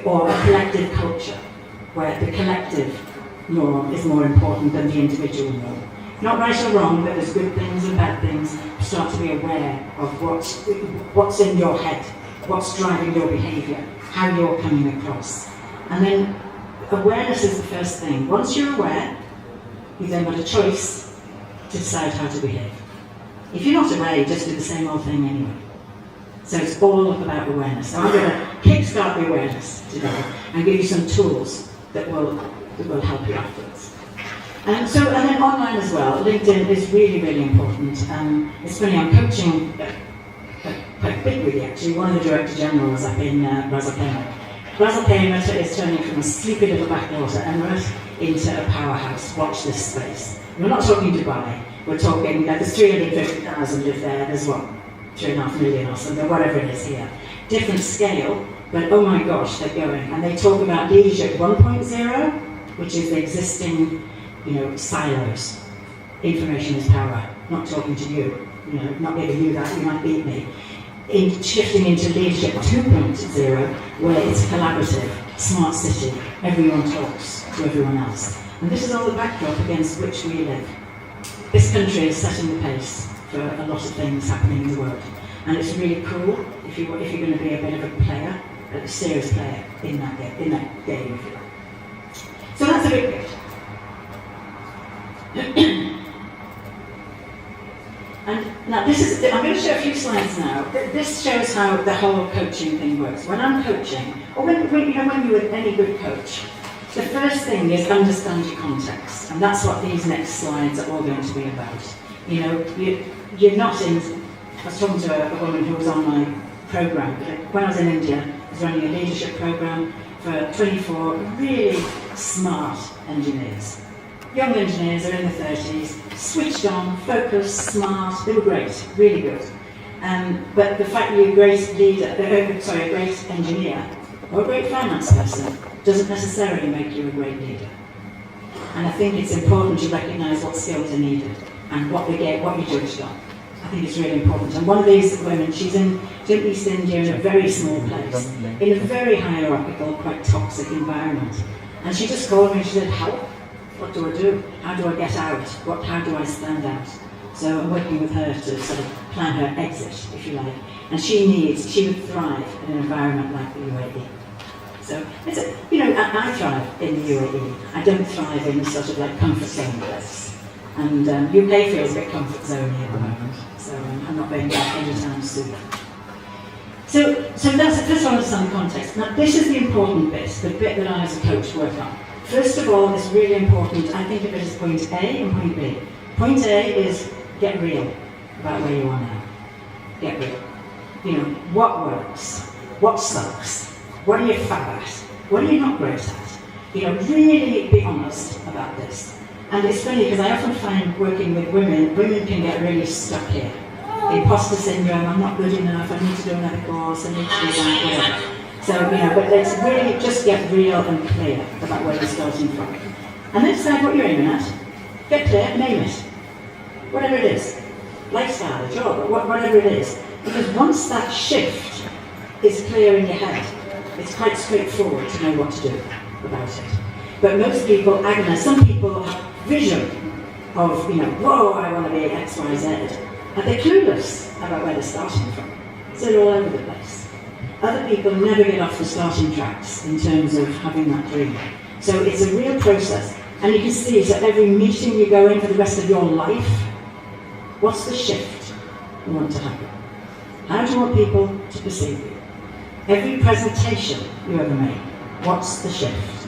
or a collective culture, where the collective norm is more important than the individual norm. Not right or wrong, but there's good things and bad things. Start to be aware of what's in your head, what's driving your behaviour, how you're coming across. And then awareness is the first thing. Once you're aware, you've then got a choice to decide how to behave. If you're not aware, you just do the same old thing anyway. So it's all about awareness. So I'm going to kickstart the awareness today and give you some tools that will help you afterwards. And then online as well, LinkedIn is really, really important. It's funny, I'm coaching quite big really actually, one of the Director Generals up in Ras Al Khaimah. Ras Al Khaimah is turning from a sleepy little backwater emirate into a powerhouse. Watch this space. We're not talking Dubai, we're talking, there's 350,000 live there, there's what, 3.5 million or something, whatever it is here. Different scale, but oh my gosh, they're going. And they talk about leadership 1.0, which is the existing silos. Information is power. Not talking to you, not giving you that, you might beat me. Shifting into leadership 2.0, where it's collaborative, smart city, everyone talks to everyone else. And this is all the backdrop against which we live. This country is setting the pace for a lot of things happening in the world. And it's really cool if you're going to be a bit of a player, a serious player in that game, if you like. So that's a big bit. And now I'm going to show a few slides now. This shows how the whole coaching thing works. When I'm coaching, or when you're any good coach, the first thing is understand your context. And that's what these next slides are all going to be about. You're not in, I was talking to a woman who was on my program. When I was in India, I was running a leadership program for 24 really smart engineers. Young engineers, are in the 30s, switched on, focused, smart, they were great, really good. But the fact that you're a great leader, a great engineer, or a great finance person, doesn't necessarily make you a great leader. And I think it's important to recognise what skills are needed and what you're judged on. I think it's really important. And one of these women, she's in East India in a very small place, in a very hierarchical, quite toxic environment. And she just called me and she said, help. What do I do? How do I get out? How do I stand out? So I'm working with her to sort of plan her exit, if you like. And she would thrive in an environment like the UAE. So, I thrive in the UAE. I don't thrive in sort of like comfort zone place. And UK feels a bit comfort zone at the moment. So I'm not going back anytime soon. So that's the first one, understand the context. Now this is the important bit, the bit that I as a coach work on. First of all, it's really important, I think of it as point A and point B. Point A is get real about where you are now. Get real. What works? What sucks? What are you fab at? What are you not great at? Really be honest about this. And it's funny because I often find working with women can get really stuck here. Imposter syndrome, I'm not good enough, I need to do another course, I need to do that, whatever. So, but let's really just get real and clear about where you're starting from. And then decide what you're aiming at. Get clear, name it. Whatever it is. Lifestyle, a job, whatever it is. Because once that shift is clear in your head, it's quite straightforward to know what to do about it. But most people agonize. Some people have vision of, whoa, I want to be X, Y, Z. And they're clueless about where they're starting from. So they're all over the place. Other people never get off the starting tracks in terms of having that dream. So it's a real process. And you can see, so every meeting you go in for the rest of your life, what's the shift you want to happen? How do you want people to perceive you? Every presentation you ever make, what's the shift?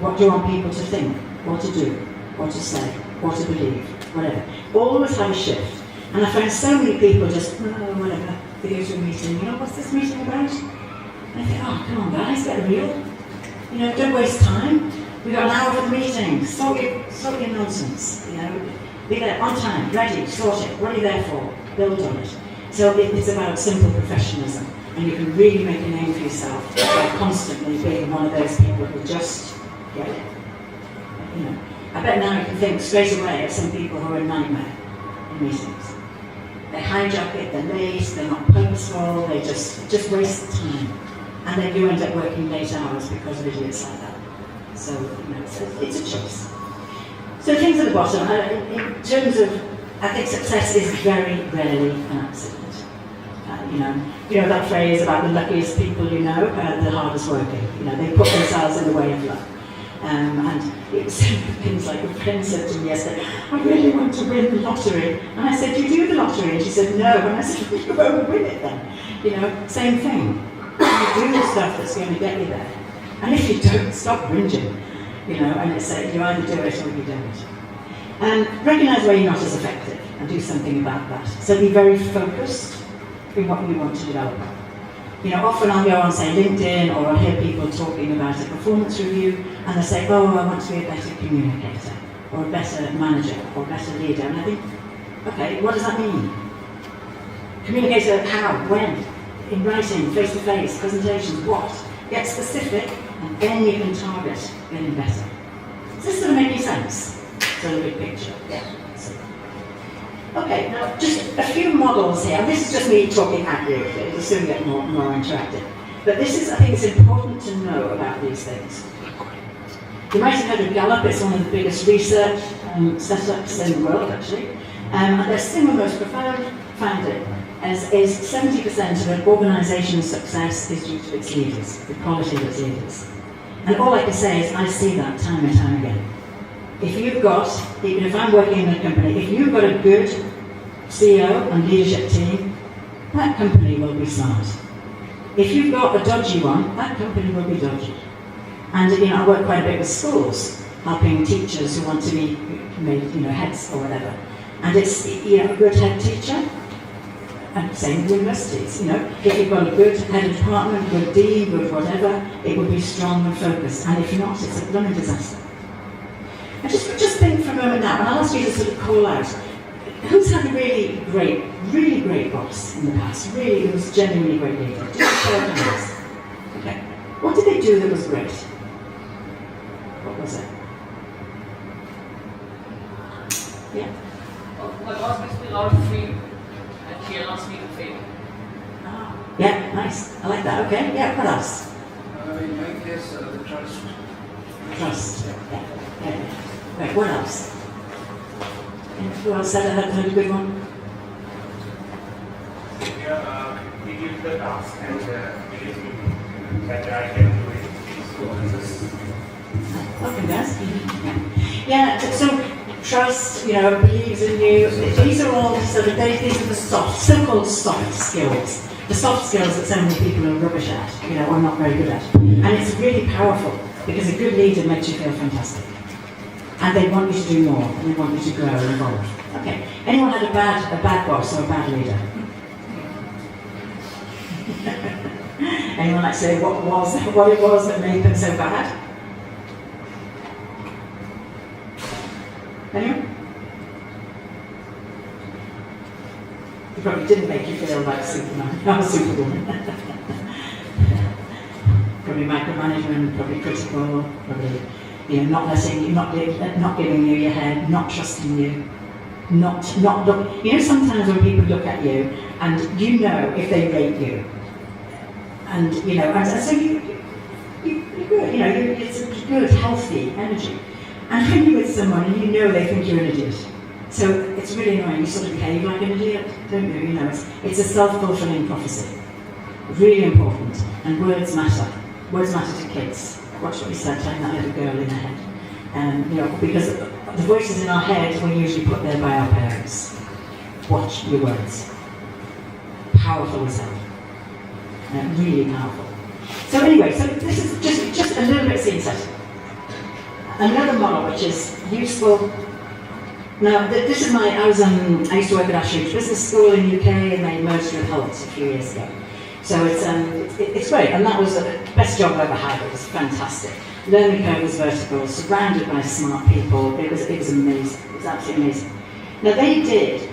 What do you want people to think, what to do, what to say, what to believe, whatever. Always have a shift. And I find so many people just, whatever, they go to a meeting, what's this meeting about? And I think, oh, come on guys, get real. Don't waste time. We've got an hour for the meeting, sort your nonsense. Be there on time, ready, sort it. What are you there for? Build on it. So it's about simple professionalism. And you can really make a name for yourself by constantly being one of those people who just get it. I bet now you can think straight away of some people who are a nightmare in meetings. They hijack it, they're late, they're not purposeful, they just waste the time. and then you end up working late hours because of idiots like that. So, it's a choice. So things at the bottom, in terms of, I think success is very rarely an accident. You know that phrase about the luckiest people the hardest working. They put themselves in the way of luck. And it's things like a friend said to me yesterday, I really want to win the lottery. And I said, do you do the lottery? And she said, no. And I said, well, you won't win it then. Same thing. You do the stuff that's going to get you there. And if you don't, stop whinging. And it's you either do it or you don't. And recognise where you're not as effective and do something about that. So be very focused in what you want to develop. Often I'll go on, say, LinkedIn, or I'll hear people talking about a performance review, and they say, oh, I want to be a better communicator, or a better manager, or a better leader. And I think, okay, what does that mean? Communicator, how, when? In writing, face-to-face, presentations, what? Get specific, and then you can target getting better. Does this sort of make any sense? So the big picture. Yeah. Okay, now just a few models here, and this is just me talking at you, it'll soon get more interactive. But I think it's important to know about these things. You might have heard of Gallup, it's one of the biggest research setups in the world, actually. And their single most profound finding is 70% of an organisation's success is due to its leaders, the quality of its leaders. And all I can say is I see that time and time again. If you've got, even if I'm working in a company, if you've got a good CEO and leadership team, that company will be smart. If you've got a dodgy one, that company will be dodgy. And I work quite a bit with schools, helping teachers who want to be made, heads or whatever. And it's, a good head teacher, and same with universities, if you've got a good head of department, good dean, good whatever, it will be strong and focused. And if not, it's a blooming disaster. And just think for a moment now, and I'll ask you to sort of call out, who's had a really great boss in the past, really, who was a genuinely great leader? Just show of hands. Okay. What did they do that was great? What was it? Yeah? My boss makes me a lot of freedom, and she allows me to fail. Yeah, nice. I like that. Okay. Yeah, what else? In my case, the trust. Trust. Yeah. Right, what else? Who else said I had a good one? We give the task and believe me that I can do it. Okay, guys. Yeah, so trust, believes in you. These are all these are the so-called soft skills. The soft skills that so many people are rubbish at, or not very good at. And it's really powerful because a good leader makes you feel fantastic. And they want you to do more, and they want you to grow and evolve. Okay. Anyone had a bad boss or a bad leader? Anyone like to say what it was that made them so bad? Anyone? It probably didn't make you feel like Superman or Superwoman. Probably micromanagement, probably critical, probably not giving you your head, not trusting you, not look. Sometimes when people look at you, and if they rate you, and so you're good. It's a good, healthy energy. And when you're with someone and they think you're an idiot, so it's really annoying. You sort of behave like an idiot, don't you? It's a self-fulfilling prophecy. Really important. And words matter. Words matter to kids. Watch what you said, telling that little girl in her head. Because the voices in our head were usually put there by our parents. Watch your words. Powerful as hell. Really powerful. So anyway, this is just a little bit scene setting. Another model which is useful. Now, I used to work at Ashridge Business School in the UK, and they merged with Holt a few years ago. So it's great, and that was the best job I ever had. It was fantastic. Learning curve was vertical, surrounded by smart people. It was amazing. It was absolutely amazing. Now they did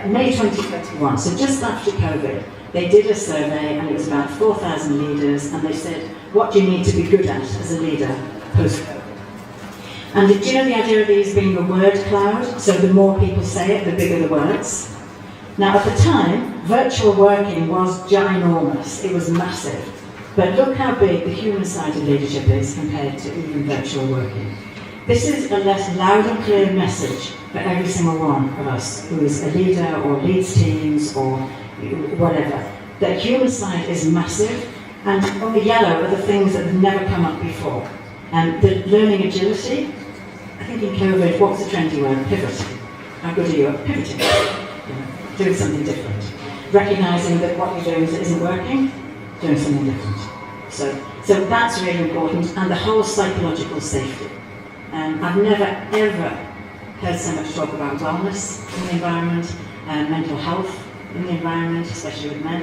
May 2021. So just after COVID, they did a survey, and it was about 4,000 leaders, and they said, "What do you need to be good at as a leader post-COVID?" And do you know the idea of these being a word cloud? So the more people say it, the bigger the words. Now at the time, virtual working was ginormous, it was massive. But look how big the human side of leadership is compared to even virtual working. This is a less loud and clear message for every single one of us who is a leader or leads teams or whatever. The human side is massive, and on the yellow are the things that have never come up before. And the learning agility, I think in COVID, what was the trendy word? Pivoting. How good are you at pivoting? Doing something different. Recognizing that what you're doing isn't working, doing something different. So that's really important, and the whole psychological safety. I've never ever heard so much talk about wellness in the environment, mental health in the environment, especially with men.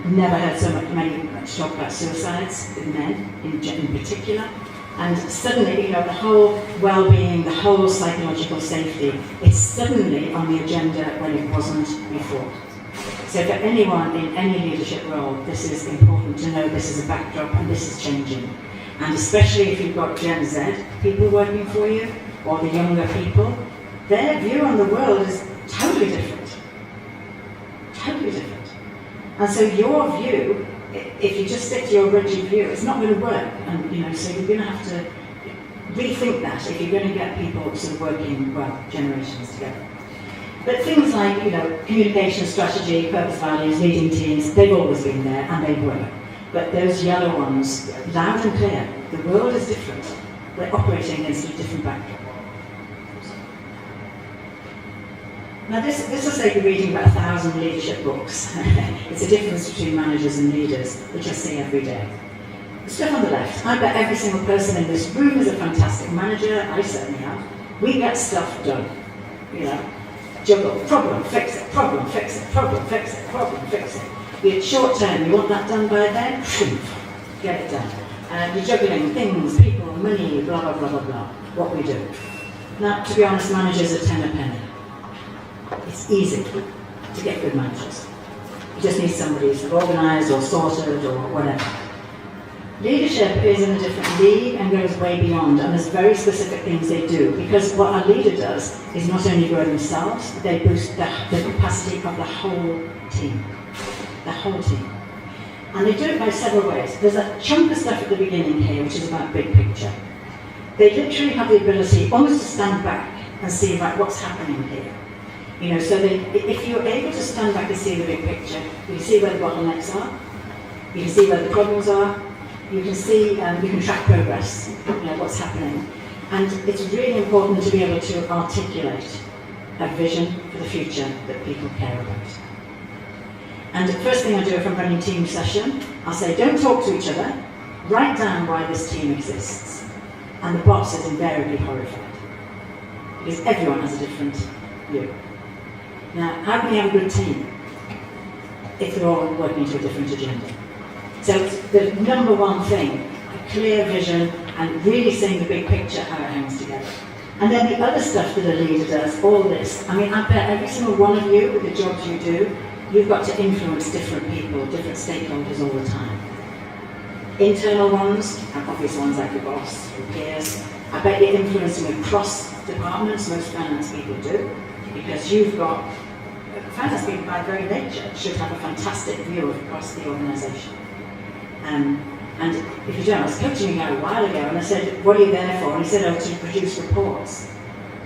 Never heard so much talk about suicides with men in particular. And suddenly, the whole well-being, the whole psychological safety, it's suddenly on the agenda when it wasn't before. So for anyone in any leadership role, this is important to know this is a backdrop and this is changing. And especially if you've got Gen Z people working for you, or the younger people, their view on the world is totally different. Totally different. And so your view, if you just stick to your rigid view, it's not going to work. And so you're going to have to rethink that if you're going to get people sort of working, generations together. But things like, communication strategy, purpose, values, leading teams, they've always been there, and they work. But those yellow ones, loud and clear, the world is different. We're operating against a different backdrop. Now this is like reading about 1,000 leadership books. It's the difference between managers and leaders, which I see every day. The stuff on the left, I bet every single person in this room is a fantastic manager, I certainly am. We get stuff done, juggle, problem, fix it, problem, fix it, problem, fix it, problem, fix it. It's short term, you want that done by then, get it done. And you're juggling things, people, money, blah, blah, blah, blah, blah, what we do. Now, to be honest, managers are 10 a penny. It's easy to get good managers. You just need somebody who's organised or sorted or whatever. Leadership is in a different league and goes way beyond, and there's very specific things they do, because what a leader does is not only grow themselves, but they boost the capacity of the whole team. The whole team. And they do it by several ways. There's a chunk of stuff at the beginning here, which is about big picture. They literally have the ability almost to stand back and see what's happening here. So if you're able to stand back and see the big picture, you can see where the bottlenecks are, you can see where the problems are, you can see, you can track progress, what's happening. And it's really important to be able to articulate a vision for the future that people care about. And the first thing I do if I'm running team session, I'll say, don't talk to each other, write down why this team exists. And the boss is invariably horrified, because everyone has a different view. Now, how can you have a good team if they're all working to a different agenda? So the number one thing, a clear vision and really seeing the big picture, how it hangs together. And then the other stuff that a leader does, all this, I bet every single one of you, with the jobs you do, you've got to influence different people, different stakeholders all the time. Internal ones, and obvious ones like your boss, your peers. I bet you're influencing across departments, most finance people do, because you've got, finance people by very nature should have a fantastic view across the organisation. And if you don't, I was coaching a guy a while ago and I said, what are you there for? And he said, to produce reports.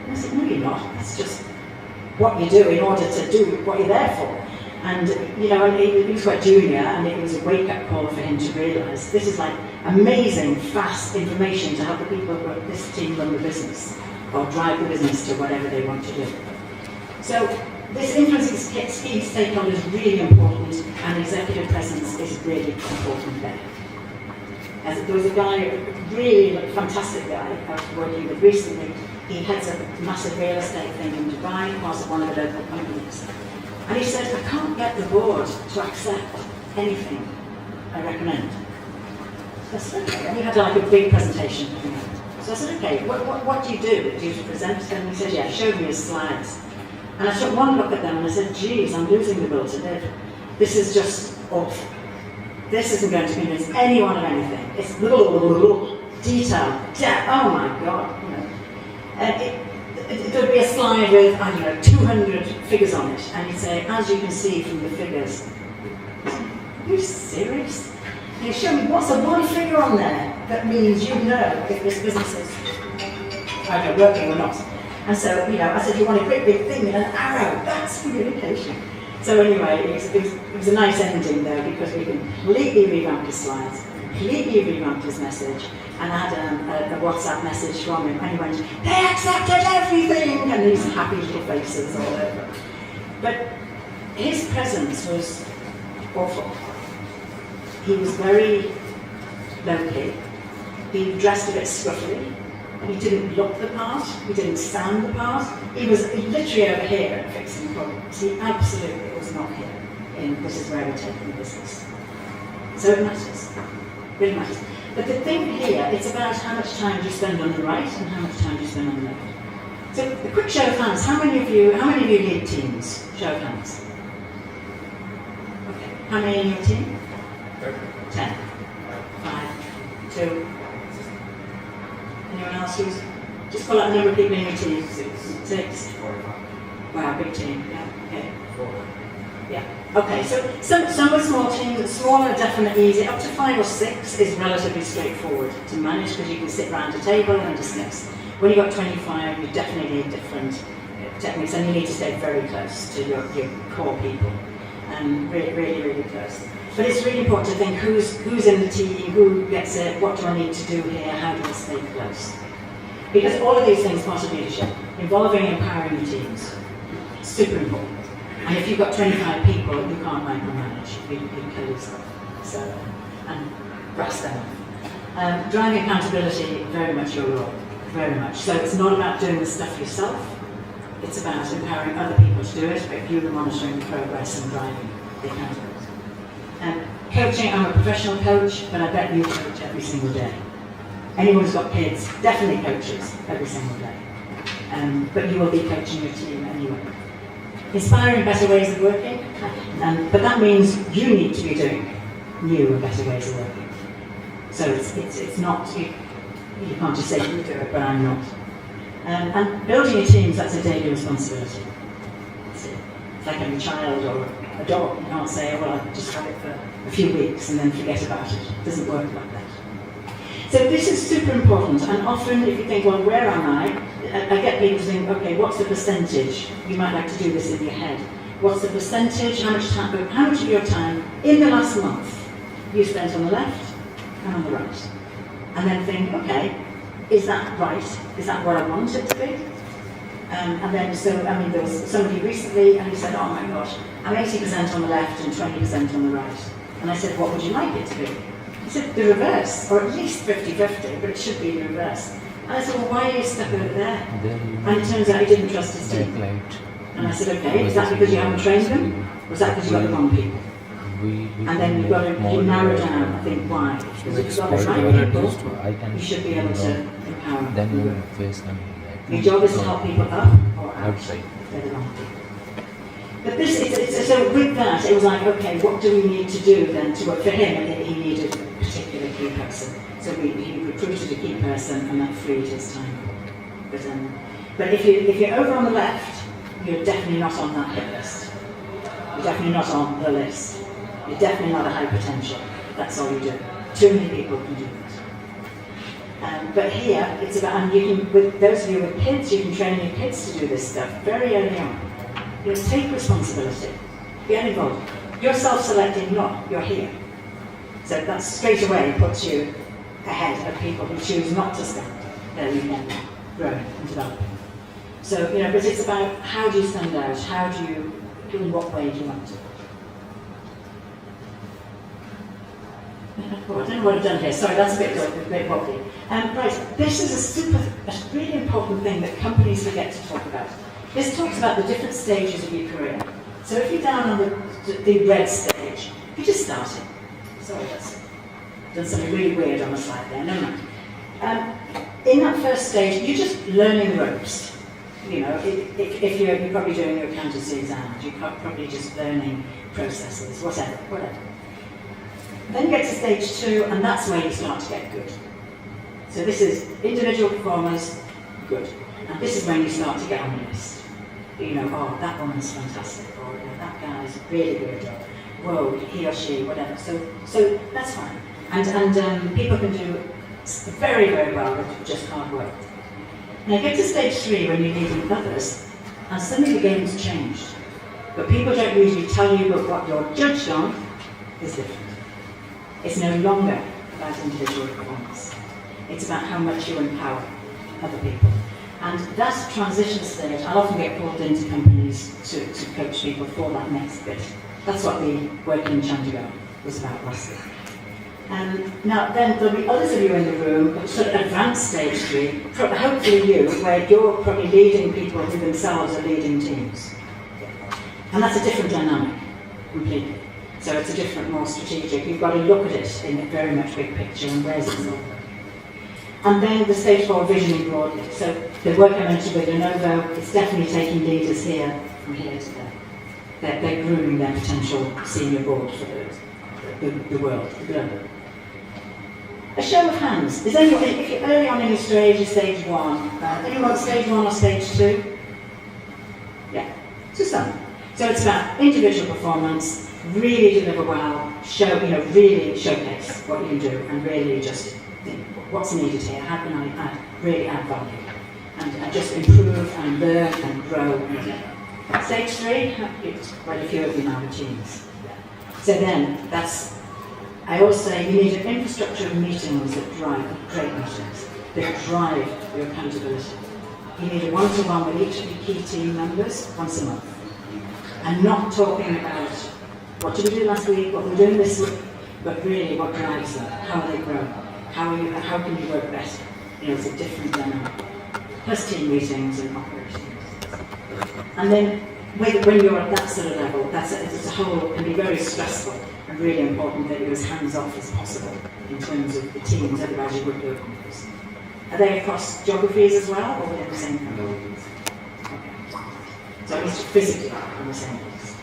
And I said, no, you're not. That's just what you do in order to do what you're there for. And, and he was quite junior, and it was a wake-up call for him to realise this is like amazing, fast information to help the people who run this team run the business, or drive the business to whatever they want to do. So this influencing key stakeholder is really important, and executive presence is really important there. There was a guy, a really fantastic guy I was working with recently. He heads up a massive real estate thing in Dubai, part of one of the local companies. And he said, I can't get the board to accept anything I recommend. So I said, okay. And he had like a big presentation coming up. So I said, okay, what do you do? Do you present them? He said, yeah, show me his slides. And I took one look at them and I said, geez, I'm losing the will to live. This is just awful. This isn't going to convince anyone of anything. It's detail. Oh my God. And there'd be a slide with, I don't know, 200 figures on it, and you'd say, as you can see from the figures, are you serious? And you show me what's the one figure on there that means you know if this business is either working or not. And so, I said, you want a great big thing with an arrow, that's communication. So anyway, it was a nice ending though, because we completely revamped his slides, completely revamped his message, and I had a WhatsApp message from him, and he went, they accepted everything, and these happy little faces all over. But his presence was awful. He was very low-key. He dressed a bit scruffily. He didn't look the part. He didn't sound the part. He was literally over here fixing problems. He absolutely was not here. This is where we're taking the business. So it matters. Really matters. But the thing here, it's about how much time do you spend on the right and how much time do you spend on the left. So a quick show of hands. How many of you lead teams? Show of hands. Okay. How many in your team? 10. 5. 2. Anyone else who's... Just call out the number of people in your team. 6. Wow, big team. Yeah. Okay. 4. Yeah. Okay, so some are small teams, smaller are definitely easy. Up to 5 or 6 is relatively straightforward to manage because you can sit around a table and discuss. When you've got 25, you definitely need different techniques, and you need to stay very close to your core people, and really, really close. But it's really important to think who's in the team, who gets it, what do I need to do here, how do I stay close? Because all of these things, part of leadership, involving empowering your teams, super important. And if you've got 25 people, you can't micromanage, you kill yourself. So, and brass them off. Driving accountability, very much your role, very much. So it's not about doing the stuff yourself, it's about empowering other people to do it, but you monitoring the progress and driving the accountability. Coaching, I'm a professional coach, but I bet you coach every single day. Anyone who's got kids definitely coaches every single day. But you will be coaching your team anyway. Inspiring better ways of working, but that means you need to be doing new and better ways of working. So it's not, you can't just say you do it, but I'm not. And building your teams, that's a daily responsibility. It's like having a child or a dog. You can't say, oh, well, I'll just have it for a few weeks and then forget about it. It doesn't work like that. So this is super important, and often if you think, well, where am I get people to think, okay, what's the percentage? You might like to do this in your head. What's the percentage, how much of your time in the last month you spent on the left and on the right? And then think, okay, is that right? Is that what I want it to be? And then, there was somebody recently, and he said, oh my gosh, I'm 80% on the left and 20% on the right. And I said, what would you like it to be? He said, the reverse, or at least 50-50, but it should be the reverse. And I said, well, why are you stuck over there? And it turns out he didn't trust his team. And I said, okay, is that because you haven't trained them? Or is that because you got the wrong people? And then you've got to narrow down, I think, why. Because if you've got the right people, you should be able to empower them. Your job is to help people up or out. They're the wrong people. But so with that, it was like, okay, what do we need to do then to work for him? And he needed a particular key person. So he recruited a key person, and that freed his time. But if you're over on the left, you're definitely not on that hit list. You're definitely not on the list. You're definitely not a high potential. That's all you do. Too many people can do that. But here, it's about, and you can, with those of you with kids, you can train your kids to do this stuff very early on. You take responsibility. Get involved. You're self-selecting, you're here. So that straight away puts you ahead of people who choose not to stand. There you can grow and develop. So, but it's about how do you stand out? In what way do you want to? Oh, I don't know what I've done here. Sorry, that's a bit wobbly. Right, this is a really important thing that companies forget to talk about. This talks about the different stages of your career. So if you're down on the red stage, you're just starting. Sorry, that's done something really weird on the slide there. No. In that first stage, you're just learning the ropes. If you're probably doing your accountancy exams, you're probably just learning processes, whatever. Then you get to stage 2, and that's where you start to get good. So this is individual performers, good. And this is when you start to get on the list. You know, oh, that woman's fantastic, or you know, that guy's really good, or whoa, he or she, whatever. So that's fine. And people can do very, very well with just hard work. Now get to stage 3 when you're leading others, and suddenly the game's changed. But people don't usually tell you that what you're judged on is different. It's no longer about individual performance. It's about how much you empower other people. And that transition stage, I often get called into companies to coach people for that next bit. That's what the work in Chandigarh was about last week. Now then, there'll be others of you in the room, sort of advanced stage 3, hopefully you, where you're probably leading people who themselves are leading teams. And that's a different dynamic, completely. So it's a different, more strategic. You've got to look at it in a very much big picture and where's it all. And then the stage 4, visioning broadly. So the work I mentioned with Lenovo, it's definitely taking leaders here, from here to there. They're grooming their potential senior board for the world, the global. A show of hands. Is anyone, if you're early on in your stage 1, anyone stage 1 or stage 2? Yeah, so some. So it's about individual performance, really deliver well, really showcase what you can do, and really just think, what's needed here? How can I really add value? And just improve and learn and grow. Stage 3, quite a few of you now are teams. So then, I always say you need an infrastructure of meetings that drive great meetings, that drive your accountability. You need a one-to-one with each of your key team members once a month. And not talking about what did we do last week, what we're doing this week, but really what drives them, how they grow, how can you work better. It's a different dynamic. Plus team meetings and operations. And then when you're at that sort of level, it's a whole, can be very stressful and really important that you're as hands-off as possible in terms of the teams, otherwise you wouldn't do a conference. Are they across geographies as well, or within the same country? Okay. So at least physically on the same place.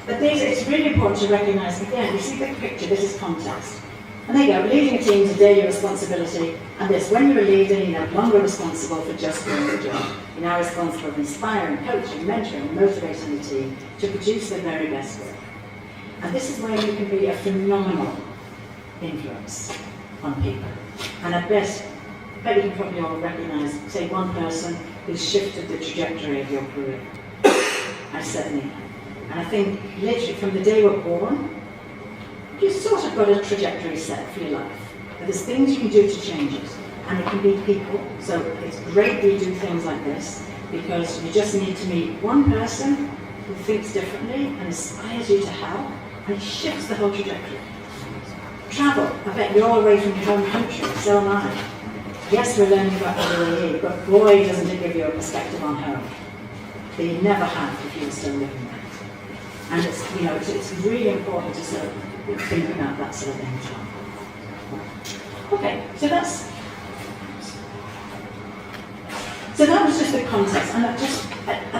But it's really important to recognise, again, you see the picture, this is context. And there you go, leading a team is a daily responsibility, and this, when you're a leader, you're no longer responsible for just doing the job. You're now responsible for inspiring, coaching, mentoring, and motivating the team to produce their very best work. And this is where you can be a phenomenal influence on people. And I bet you can probably all recognise, say, one person who's shifted the trajectory of your career. I certainly have. And I think, literally, from the day we're born, you've sort of got a trajectory set for your life. But there's things you can do to change it. And it can be people. So it's great that you do things like this, because you just need to meet one person who thinks differently and inspires you to help, and it shifts the whole trajectory. Travel. I bet you're all away from your home country, so am I. Yes, we're learning about WAE, but boy, doesn't it give you a perspective on home that you never had if you were still living there. And it's really important to sort of think about that sort of thing as well. Okay, so that was just the context, and I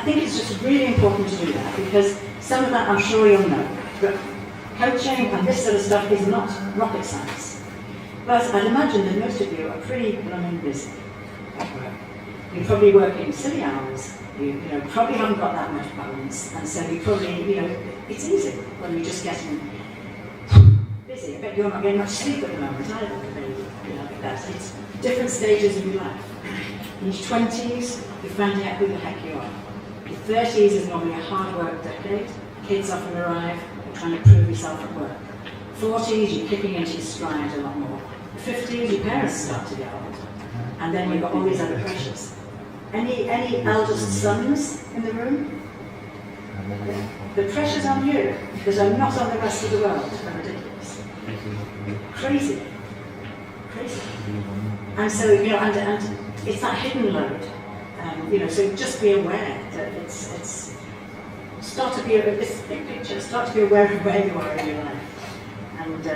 think it's just really important to do that, because some of that I'm sure you'll know, but coaching and this sort of stuff is not rocket science. But I'd imagine that most of you are pretty blooming busy at work. You're probably working silly hours, you probably haven't got that much balance, and so you probably, it's easy when you're just getting busy. I bet you're not getting much sleep at the moment either, it's different stages of your life. In your 20s, you're finding out who the heck you are. Your 30s is normally a hard work decade. Kids often arrive, you're trying to prove yourself at work. 40s, you're kicking into your stride a lot more. 50s, your parents start to get old. And then you've got all these other pressures. Any eldest sons in the room? Yeah. The pressures on you that are not on the rest of the world are ridiculous. Crazy. And so, and it's that hidden load. So just be aware that it's start to be this big picture. Start to be aware of where you are in your life. And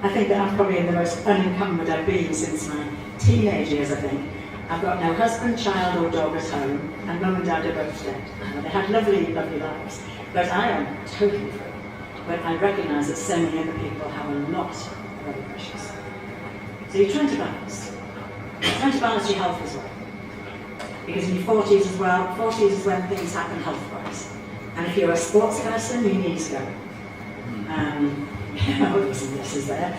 I think that I'm probably the most unencumbered I've been since my teenage years. I think I've got no husband, child, or dog at home, and mum and dad are both dead. They had lovely, lovely lives, but I am totally free. But I recognise that so many other people have a lot of other pressures. So you're trying to balance. You're trying to balance your health as well. Because in your 40s as well, 40s is when things happen health-wise. And if you're a sports person, your knees go. This is there.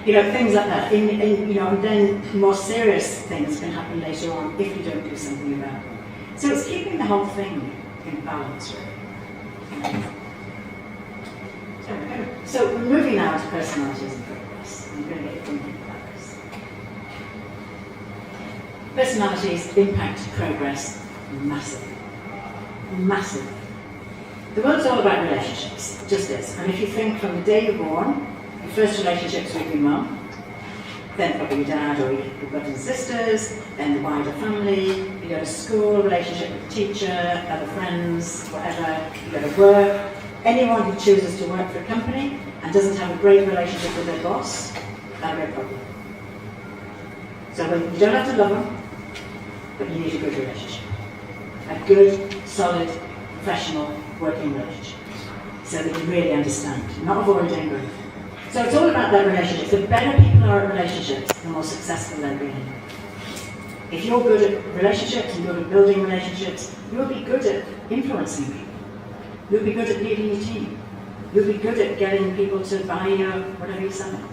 Things like that. And then more serious things can happen later on if you don't do something about them. So it's keeping the whole thing in balance, really. So we're moving now to personalities and progress. I'm going to get you thinking about this. Personalities impact progress massively. Massive. The world's all about relationships, just is. And if you think from the day you're born, your first relationships with your mum, then probably your dad or your brothers and sisters, then the wider family, you go to school, relationship with the teacher, other friends, whatever, you go to work. Anyone who chooses to work for a company and doesn't have a great relationship with their boss, that's a great problem. So you don't have to love them, but you need a good relationship. A good, solid, professional, working relationship. So that you really understand, not avoiding growth. So it's all about that relationship. The better people are at relationships, the more successful they'll be. If you're good at relationships and you're good at building relationships, you'll be good at influencing people. You'll be good at leading your team. You'll be good at getting people to buy you whatever you're selling.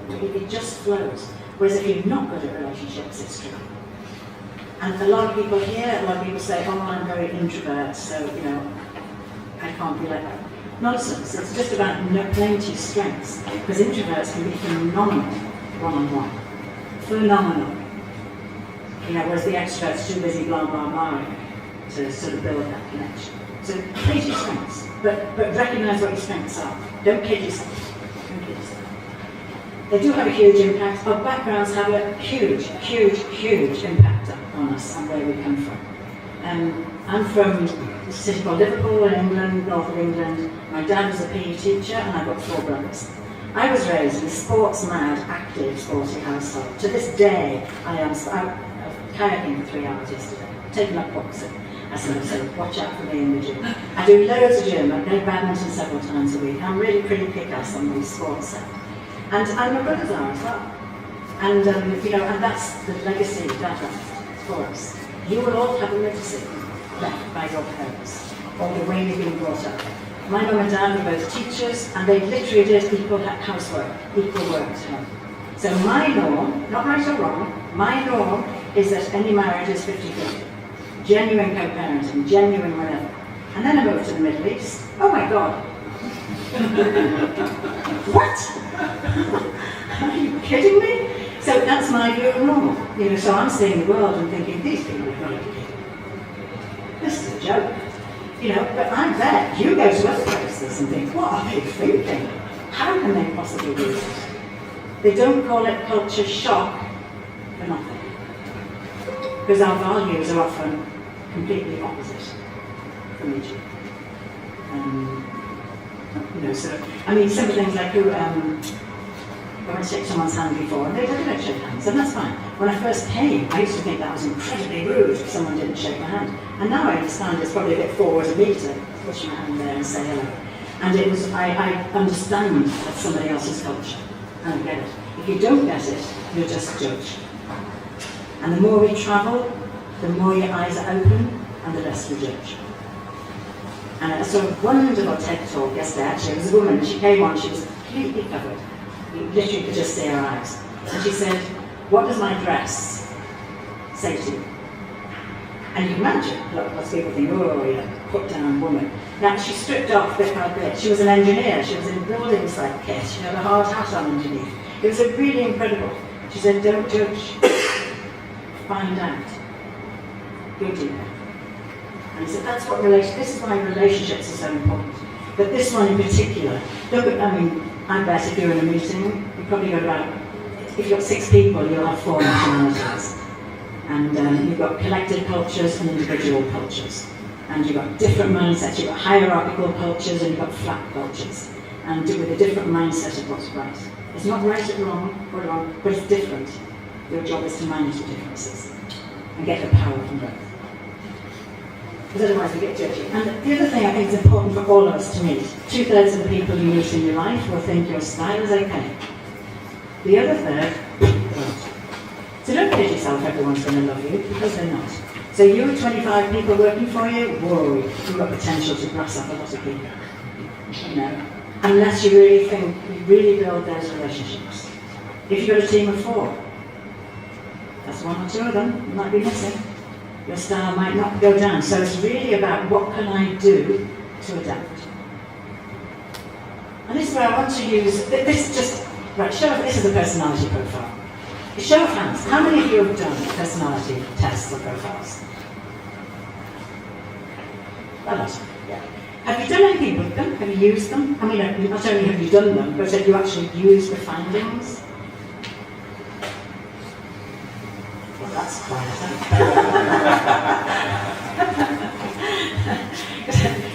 It just flows. Whereas if you're not good at relationships, it's true. And a lot of people here, a lot of people say, oh, I'm very introvert, so, I can't be like that. Nonsense. It's just about playing to your strengths. Because introverts can be phenomenal one-on-one. Phenomenal. Whereas the extrovert's too busy blah, blah, blah to sort of build that connection. So play to your strengths, but recognise what your strengths are. Don't kid yourself. Don't kid yourself. They do have a huge impact. Our backgrounds have a huge, huge, huge impact on us and where we come from. I'm from a city called Liverpool in England, north of England. My dad was a PE teacher and I've got 4 brothers. I was raised in a sports-mad, active, sporty household. To this day, I am kayaking for 3 hours yesterday, taking up boxing. I sort of say, watch out for me in the gym. I do loads of gym. I play badminton several times a week. I'm really pretty kick-ass on these sports set. And my brothers are as well. And and that's the legacy Dad left for us. You will all have a legacy left by your parents, or the way you've been brought up. My mum and dad were both teachers, and they literally did equal housework, equal work at home. So my norm, not right or wrong, my norm is that any marriage is 50-50. Genuine co-parenting, genuine whatever. And then I moved to the Middle East. Oh my God. What? Are you kidding me? So that's my view of normal. So I'm seeing the world and thinking, these people are going to be kidding. This is a joke. But I bet you go to other places and think, what are they thinking? How can they possibly do this? They don't call it culture shock for nothing. Because our values are often completely opposite from each other. Simple things like I went to shake someone's hand before, and they don't shake hands, and that's fine. When I first came, I used to think that was incredibly rude if someone didn't shake my hand. And now I understand it's probably a bit forward of me to push my hand there and say hello. And I understand that's somebody else's culture. I don't get it. If you don't get it, you're just judged. And the more we travel, the more your eyes are open, and the less we judge. And I saw a wonderful TED talk yesterday, actually. It was a woman, and she came on, she was completely covered. You literally could just see her eyes. And she said, what does my dress say to you? And you can imagine, lots of people think, oh, you're a put-down woman. Now, she stripped off bit by bit. She was an engineer. She was in building site kit. She had a hard hat on underneath. It was really incredible. She said, don't judge. Find out. Go deeper. And he said, this is why relationships are so important. But this one in particular, I bet if you're in a meeting, you've probably got if you've got 6 people, you'll have 4 nationalities. And you've got collective cultures and individual cultures. And you've got different mindsets. You've got hierarchical cultures and you've got flat cultures. And with a different mindset of what's right. It's not right or wrong, but it's different. Your job is to manage the differences and get the power from both. Because otherwise we get judgy. And the other thing I think is important for all of us to meet, 2/3 of the people you meet in your life will think your style is okay. The other third, won't. So don't kid yourself everyone's going to love you, because they're not. So you with 25 people working for you, whoa, you've got potential to brass up a lot of people. You know, unless you really think, you really build those relationships. If you've got a team of 4, that's 1 or 2 of them you might be missing. Your style might not go down. So it's really about what can I do to adapt. And this is where I want to use, this is just, right, this is a personality profile. A show of hands, how many of you have done personality tests or profiles? A lot, yeah. Have you done anything with them? Have you used them? I mean, not only have you done them, but have you actually used the findings? Well, that's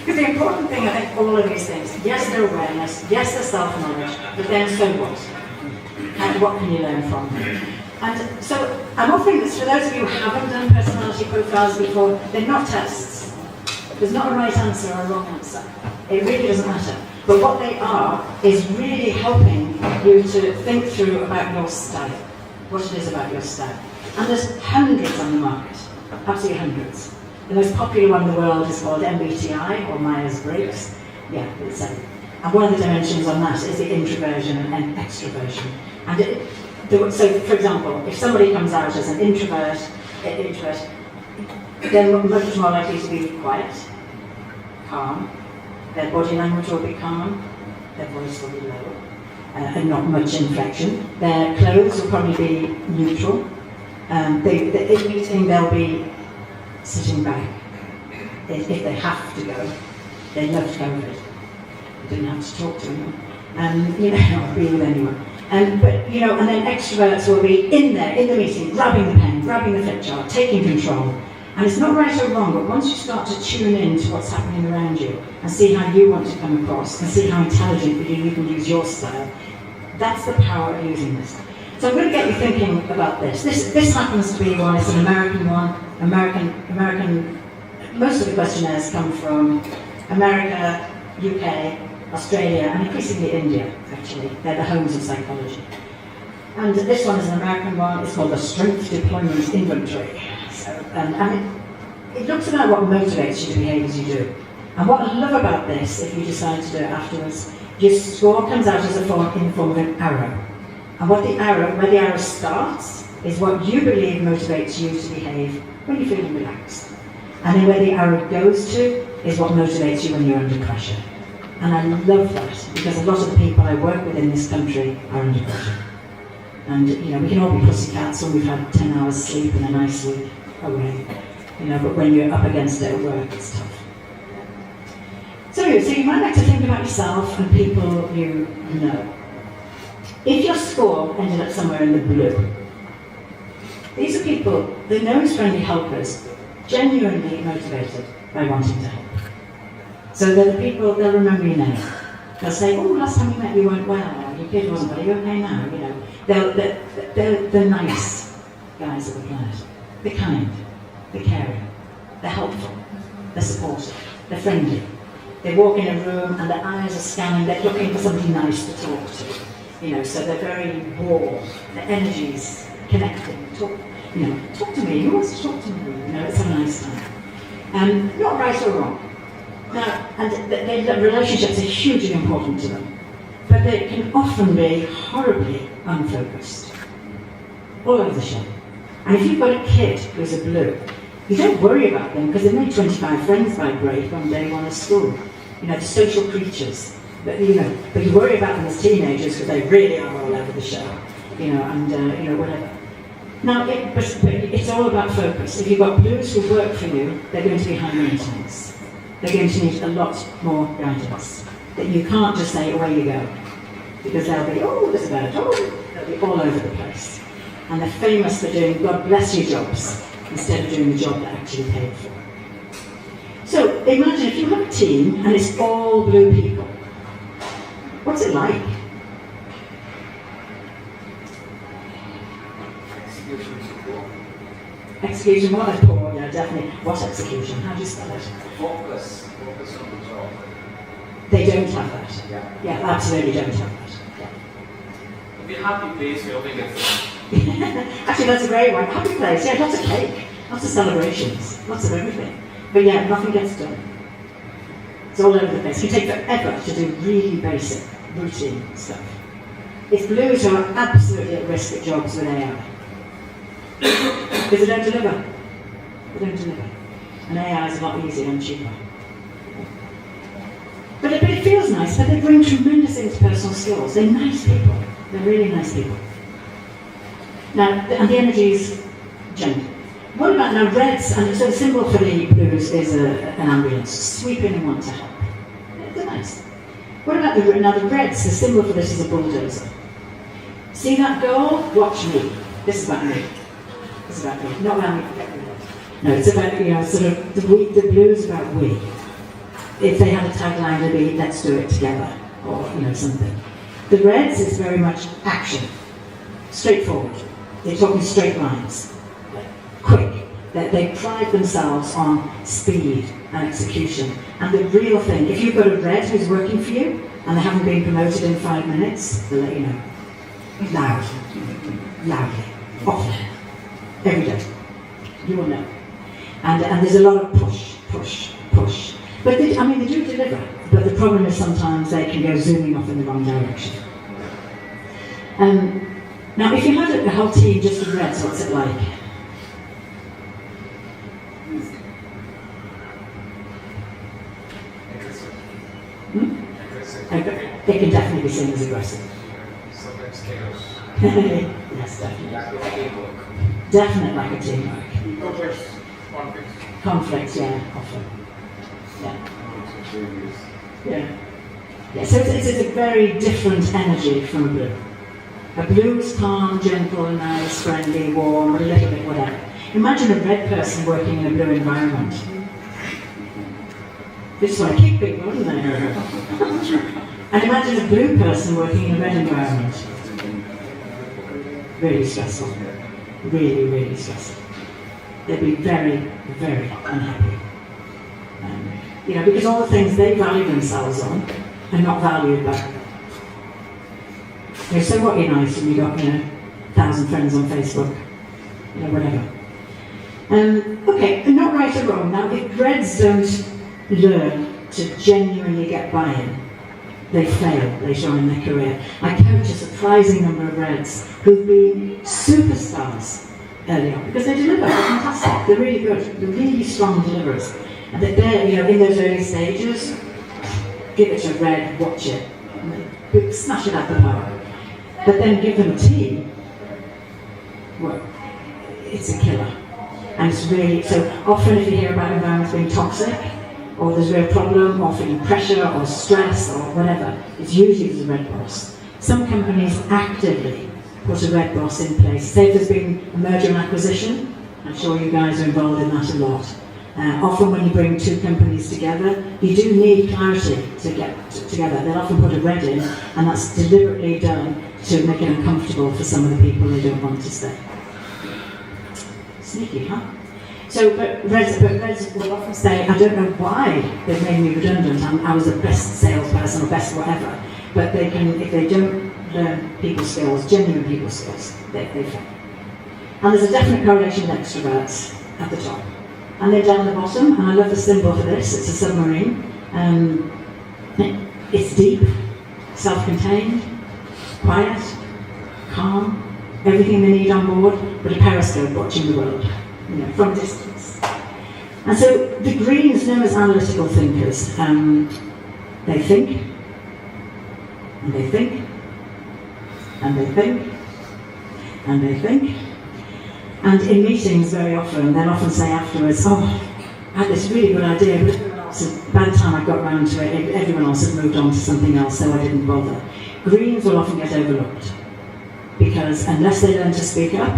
Because the important thing, I think, all of these things, yes, they're awareness, yes, they're self-knowledge, but then so what? And what can you learn from them? And so I'm offering this for those of you who haven't done personality profiles before. They're not tests. There's not a right answer or a wrong answer. It really doesn't matter. But what they are is really helping you to think through about your style, what it is about your style. And there's hundreds on the market, absolutely hundreds. The most popular one in the world is called MBTI, or Myers-Briggs. Yeah, it's and one of the dimensions on that is the introversion and extroversion. And so, for example, if somebody comes out as an introvert, they're much more likely to be quiet, calm. Their body language will be calm. Their voice will be low, and not much inflection. Their clothes will probably be neutral. In meeting, they'll be sitting back. If they have to go, they loved COVID. They didn't have to talk to anyone, or be with anyone. But you know, and then extroverts will be in there, in the meeting, grabbing the pen, grabbing the flip chart, taking control. And it's not right or wrong, but once you start to tune in to what's happening around you and see how you want to come across and see how intelligently you can use your style, that's the power of using this. So I'm going to get you thinking about this. This happens to be one, it's an American one. American. Most of the questionnaires come from America, UK, Australia, and increasingly India, actually. They're the homes of psychology. And this one is an American one. It's called the Strength Deployment Inventory. So, and it looks about what motivates you to behave as you do. And what I love about this, if you decide to do it afterwards, your score comes out as in the form of an arrow. And where the arrow starts is what you believe motivates you to behave when you're feeling relaxed. And then where the arrow goes to is what motivates you when you're under pressure. And I love that, because a lot of the people I work with in this country are under pressure. And you know, we can all be pussycats when we've had 10 hours sleep and a nice week away. You know, but when you're up against it at work, it's tough. So you might like to think about yourself and people you know. If your score ended up somewhere in the blue, these are people, they're known as friendly helpers, genuinely motivated by wanting to help. So they're the people, they'll remember your name. They'll say, oh, last time we met you weren't well, your kid wasn't well, are you okay now? You know, they're nice guys of the planet. They're kind, they're caring, they're helpful, they're supportive, they're friendly. They walk in a room and their eyes are scanning, they're looking for somebody nice to talk to. You know, so they're very warm, their energy's connecting. Talk to me, who wants to talk to me? You know, it's a nice time. Not right or wrong. Now, and the relationships are hugely important to them, but they can often be horribly unfocused, all over the show. And if you've got a kid who's a blue, you don't worry about them because they've made 25 friends by grade on day one of school. You know, they're social creatures. But you worry about them as teenagers because they really are all over the show. You know, and whatever. Now, but it's all about focus. If you've got blues who work for you, they're going to be high maintenance. They're going to need a lot more guidance. That you can't just say, away you go. Because they'll be, oh, there's a bird, oh, they'll be all over the place. And they're famous for doing God bless you jobs instead of doing the job they're actually paid for. So imagine if you have a team and it's all blue people. What's it like? Execution support. Execution, what I call, yeah, definitely. What execution? How do you spell it? Focus on the job. They don't have that. Yeah. Yeah, absolutely don't have that. Yeah. We have the place where we get Actually, that's a great one. Happy place, yeah, lots of cake, lots of celebrations, lots of everything. But yeah, nothing gets done. It's all over the place. It can take forever to do really basic, routine stuff. It's blues who are absolutely at risk at jobs with AI. Because they don't deliver. They don't deliver. And AI is a lot easier and cheaper. But it feels nice, but they bring tremendous interpersonal skills. They're nice people. They're really nice people. Now, and the energy is gentle. What about now reds? And so the symbol for the blues is an ambulance, sweeping and want to help. They're nice. What about the reds? The symbol for this is a bulldozer. See that goal? Watch me. This is about me. This is about me. Not about me. No, it's about, sort of, the blues about we. If they had a tagline, it'd be, let's do it together, or, something. The reds is very much action. Straightforward. They're talking straight lines. Quick. They pride themselves on speed and execution. And the real thing, if you've got a red who's working for you, and they haven't been promoted in 5 minutes, they'll let you know. Loudly, often, every day. You will know. And there's a lot of push. But they do deliver. But the problem is sometimes they can go zooming off in the wrong direction. Now, if you had a whole team just of reds, what's it like? They can definitely be seen as aggressive. Sometimes chaos. Yes, definitely. Lack of teamwork. Definite lack of teamwork. Complex conflicts. Conflicts, yeah, often. Yeah, so it's a very different energy from a blue. A blue is calm, gentle, nice, friendly, warm, a little bit whatever. Imagine a red person working in a blue environment. This is why I kick people, isn't it? And imagine a blue person working in a red environment. Really stressful. Really, really stressful. They'd be very, very unhappy. Because all the things they value themselves on are not valued back. So what you're nice and you got, 1,000 friends on Facebook, whatever. Okay, not right or wrong. Now, if reds don't learn to genuinely get buy-in, they fail later on in their career. I coach a surprising number of reds who've been superstars early on because they deliver. They're fantastic. They're really good. They're really strong deliverers. And they're, in those early stages, give it a red, watch it, smash it out the park. But then give them a team, well, it's a killer. And it's really, so often if you hear about environments being toxic, or there's a real problem, or feeling pressure, or stress, or whatever, it's usually there's a red boss. Some companies actively put a red boss in place. Say if there's been a merger and acquisition, I'm sure you guys are involved in that a lot. Often when you bring two companies together, you do need clarity to get together. They'll often put a red in, and that's deliberately done to make it uncomfortable for some of the people they don't want to stay. Sneaky, huh? But reds will often say, I don't know why they've made me redundant, I was the best salesperson or best whatever, but they can, if they don't learn people skills, genuine people skills, they fail. And there's a definite correlation with extroverts at the top. And then down the bottom, and I love the symbol for this, it's a submarine. It's deep, self-contained, quiet, calm, everything they need on board, but a periscope watching the world, from a distance. And so the greens, known as analytical thinkers, they think, and they think, and they think, and they think. And in meetings very often, they'll often say afterwards, I had this really good idea, but by the time I got around to it, everyone else had moved on to something else, so I didn't bother. Greens will often get overlooked, because unless they learn to speak up,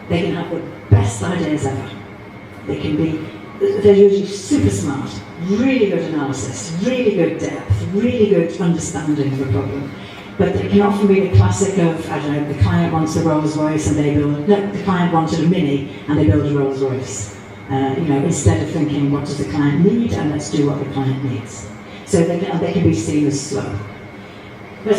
they can have the best ideas ever. They're usually super smart, really good analysis, really good depth, really good understanding of the problem. But it can often be the classic of, the client wants a Rolls Royce and the client wanted a Mini and they build a Rolls Royce. Instead of thinking, what does the client need, and let's do what the client needs. So they can be seen as slow. But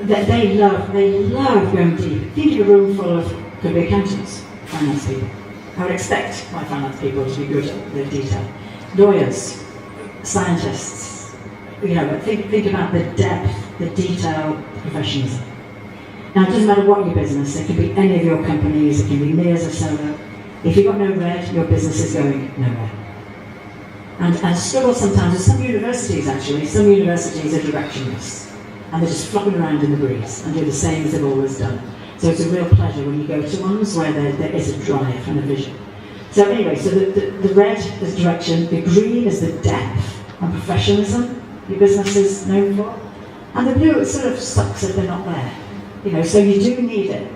they love going deep. Think of a room full of could be accountants, finance people. I would expect my finance people to be good at the detail. Lawyers, scientists, think about the depth, the detail, professionalism. Now, it doesn't matter what your business, it can be any of your companies, it can be me as a solo. If you've got no red, your business is going nowhere. And struggle sometimes with some universities, actually. Some universities are directionless, and they're just flopping around in the breeze and do the same as they've always done. So it's a real pleasure when you go to ones where there is a drive and a vision. So anyway, so the red is direction, the green is the depth and professionalism your business is known for, and the blue, it sort of sucks if they're not there. So you do need it.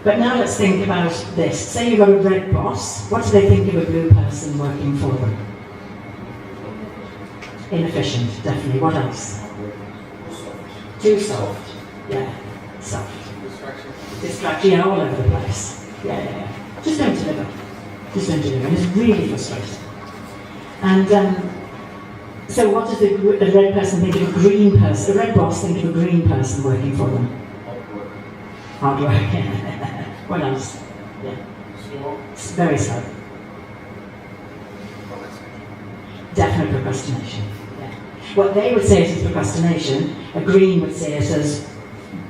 But now let's think about this. Say you've got a red boss, what do they think of a blue person working for them? Inefficient, definitely. What else? Too soft. Yeah, soft. Distraction, all over the place. Yeah. Just don't deliver. And it's really frustrating. And so what does a red person think of a green person? A red boss think of a green person working for them? Hard work. What else? Yeah. Slow. It's very slow. Definite procrastination. Yeah. What they would say it is procrastination, a green would say it as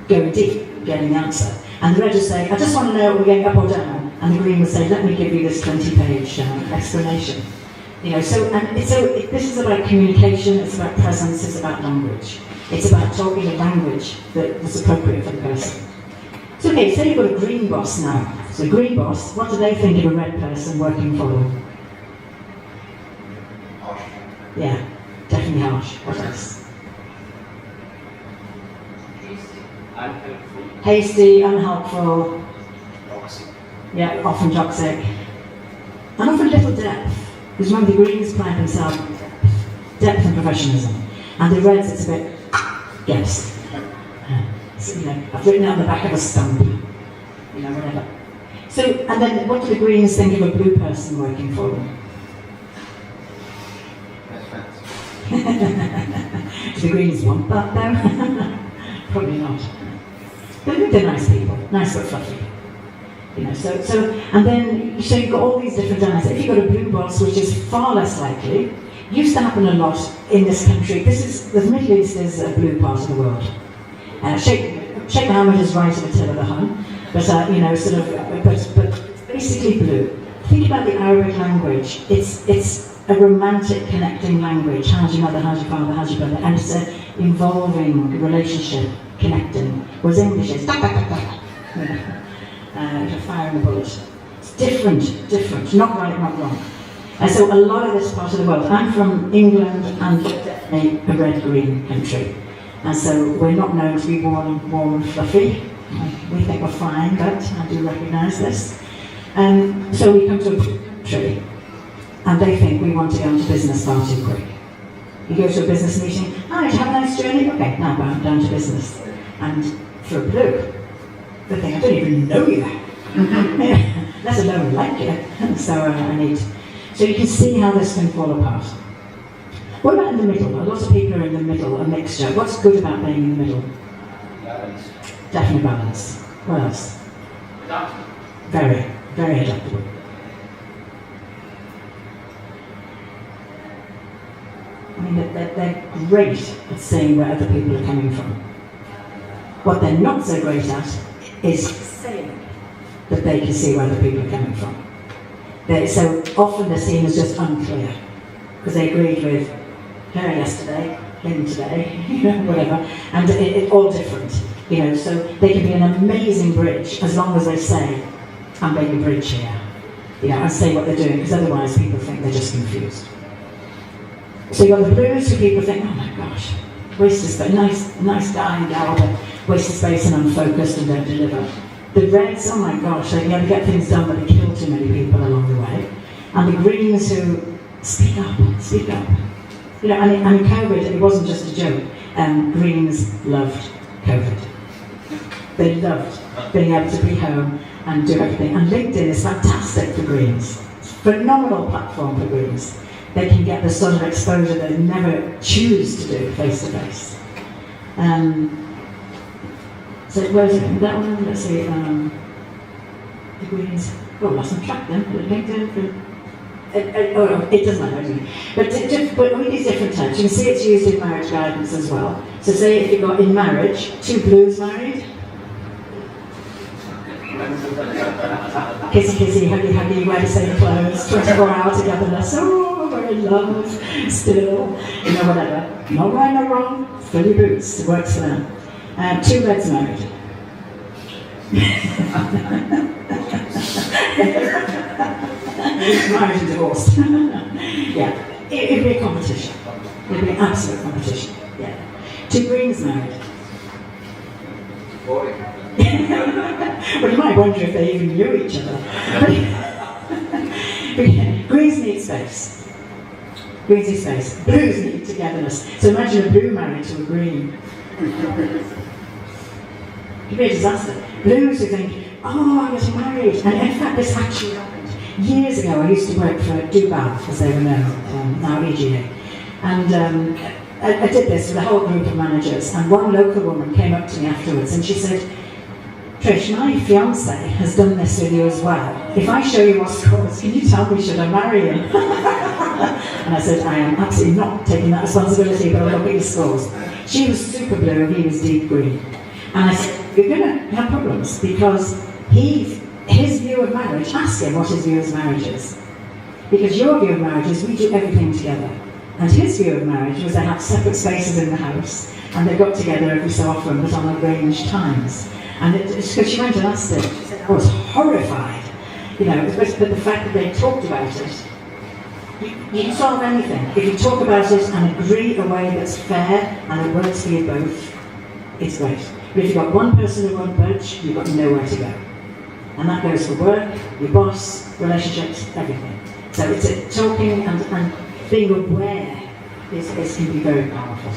going deep, getting the answer. And the red would say, I just want to know if we're going up or down. And the green would say, let me give you this 20-page explanation. This is about communication, it's about presence, it's about language. It's about talking a language that's appropriate for the person. So okay, say you've got a green boss now. So green boss, what do they think of a red person working for them? Harsh. Yeah, definitely harsh. What else? Unhelpful. Hasty, unhelpful, Toxic. yeah, often toxic. And often little depth. Because remember, the greens pride themselves on depth and professionalism. And the reds, it's a bit guess. So, I've written it on the back of a stump. Whatever. So, and then what do the greens think of a blue person working for them? Best friends. Do the greens want that though? Probably not. But they're nice people, nice but fluffy. And then you've got all these different dynamics. If you've got a blue boss, which is far less likely, used to happen a lot in this country. The Middle East is a blue part of the world. Sheikh Mohammed is right at the tip of the Hun, but but basically blue. Think about the Arabic language. It's a romantic connecting language. How's your mother, how's your father, how's your brother? And it's an involving relationship, connecting. Whereas English is fire and a bullet. It's different, not right, not wrong. And so a lot of this part of the world, I'm from England and definitely a red-green country. And so we're not known to be warm and fluffy. We think we're fine, but I do recognise this. So we come to a country, and they think we want to go on to business far too quick. You go to a business meeting, hi, have a nice journey? Okay, now down to business. And for a blue, they think, I don't even know you. Let alone like you. So you can see how this can fall apart. What about in the middle? A lot of people are in the middle, a mixture. What's good about being in the middle? Balance. Definitely balance. What else? Adaptable. Very, very adaptable. I mean, they're great at seeing where other people are coming from. What they're not so great at is saying that they can see where other people are coming from. So often they're seen as just unclear, because they agreed with her yesterday, him today, whatever, and it's all different, so they can be an amazing bridge as long as they say, I'm being a bridge here, and say what they're doing, because otherwise people think they're just confused. So you've got the blues who people think, oh my gosh, waste of space, nice guy and gal, but waste of space and unfocused and don't deliver. The reds, oh my gosh, they get things done, but they kill too many people along the way. And the greens who speak up. And in COVID, it wasn't just a joke. Greens loved COVID. They loved being able to be home and do everything. And LinkedIn is fantastic for greens. It's a phenomenal platform for greens. They can get the sort of exposure they never choose to do face to face. So where's it? That one, let's see, the Greens. Oh, lost my track then. LinkedIn. It doesn't matter, does it? But all these different types, you can see it's used in marriage guidance as well. So say if you've got in marriage, 2 blues married. Kissy, kissy, huggy, huggy, wear the same clothes, 24-hour togetherness, oh, we're in love, still, whatever. Not right, not wrong, fill your boots, it works for them. 2 reds married. Married and divorced. Yeah, it'd be a competition. It'd be an absolute competition. Yeah. 2 greens married. Boring. Well, you might wonder if they even knew each other. But yeah, greens need space. Greens need space. Blues need togetherness. So imagine a blue married to a green. It'd be a disaster. Blues who think, oh, I was married. And in fact, this actually happened. Years ago, I used to work for Dubai, as they were known, now EGA. And I did this with a whole group of managers. And one local woman came up to me afterwards and she said, Trish, my fiance has done this with you as well. If I show you our scores, can you tell me should I marry him? And I said, I am absolutely not taking that responsibility, but I'll look at your scores. She was super blue and he was deep green. And I said, you're going to have problems because his view of marriage, ask him what his view of marriage is. Because your view of marriage is we do everything together. And his view of marriage was they had separate spaces in the house and they got together every so often but on arranged times. And it's because she went and asked him, she said, I was horrified. But the fact that they talked about it, you can solve anything. If you talk about it and agree a way that's fair and it works for you both, it's great. But if you've got one person who won't budge, you've got nowhere to go. And that goes for work, your boss, relationships, everything. So it's talking and being aware can be very powerful.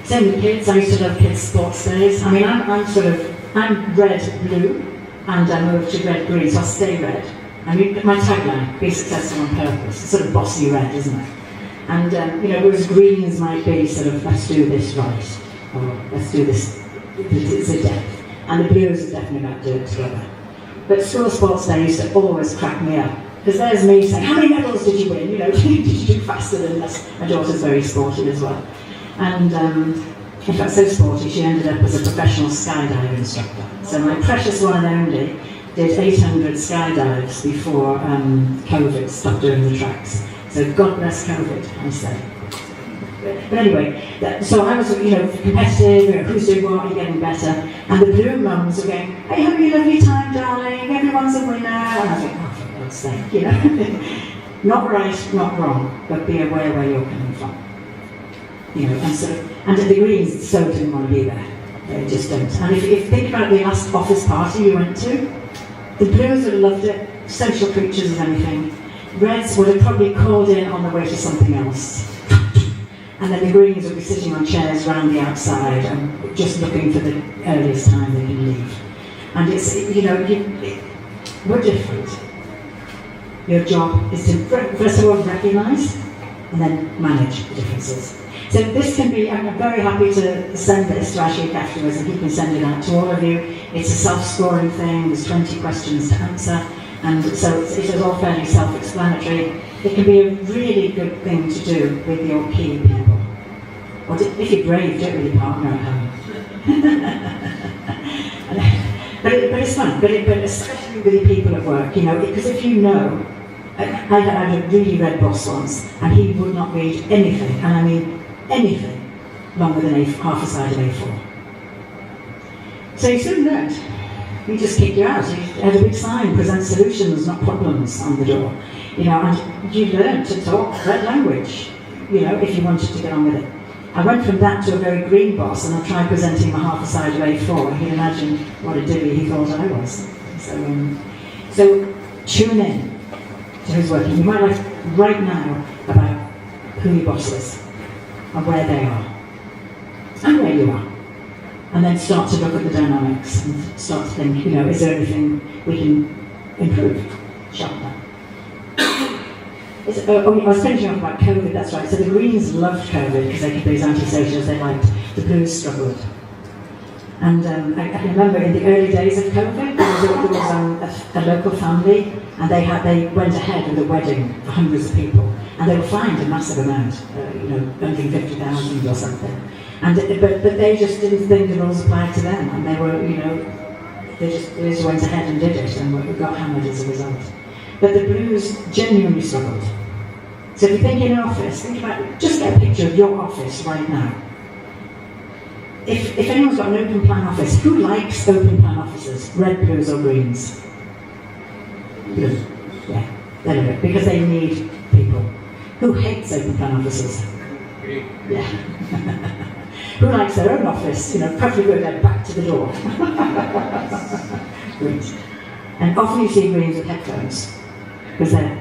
Same with kids. I used to love kids' sports days. I mean, I'm red blue, and I moved to red green, so I'll stay red. I mean, my tagline: be successful on purpose. It's sort of bossy red, isn't it? And whereas greens might be sort of let's do this right, or let's do this. It's a depth. And the blues are definitely about doing it together. But school sports day used to always crack me up. Because there's me saying, how many medals did you win? Did you do faster than us? My daughter's very sporty as well. And in fact, so sporty, she ended up as a professional skydive instructor. So my precious one and only did 800 skydives before COVID stopped doing the tracks. So God bless COVID, I say. But anyway, so I was, competitive, who's doing what, you're getting better. And the blue mums were going, hey, have a lovely time, darling, everyone's a winner. And I was like, oh, for God's sake, Not right, not wrong, but be aware where you're coming from. And the Greens so didn't want to be there. They just don't. And if you think about the last office party you went to, the Blues would have loved it, social creatures as anything. Reds would have probably called in on the way to something else. And then the Greens would be sitting on chairs around the outside and just looking for the earliest time they can leave. And it's, we're different. Your job is to, first of all, recognise and then manage the differences. So this can be, I'm very happy to send this to Ashik afterwards and he can send it out to all of you. It's a self-scoring thing, there's 20 questions to answer. And so it is all fairly self-explanatory. It can be a really good thing to do with your key people. Or if you're brave, do it with your partner at home. but it's fun, but especially with your people at work, because if I had a really red boss once, and he would not read anything, and I mean anything, longer than half a side of A4. So you soon learned. He just kicked you out. He had a big sign, present solutions, not problems, on the door. And you learned to talk red language, if you wanted to get on with it. I went from that to a very green boss, and I tried presenting my half a side of A4, and he'd imagine what a dilly he thought I was. So tune in to who's working. You might like right now about who your boss is, and where they are, and where you are. And then start to look at the dynamics and start to think, is there anything we can improve? Sharpen that. I was finishing off about COVID, that's right. So the Greens loved COVID because they could be as antisocial as they liked. The Blues struggled. And I can remember in the early days of COVID, there was a local family, and they went ahead with a wedding for hundreds of people, and they were fined a massive amount, 150,000 or something. And but they just didn't think the rules applied to them, and they were, they just went ahead and did it, and got hammered as a result. But the Blues genuinely struggled. So if you think in an office, think about, just get a picture of your office right now. If anyone's got an open plan office, who likes open plan offices? Red, blues or greens? Blue. Yeah, they love it, because they need people. Who hates open plan offices? Green. Yeah. Who likes their own office? Preferably with their back to the door. Greens. And often you see greens with headphones, because they're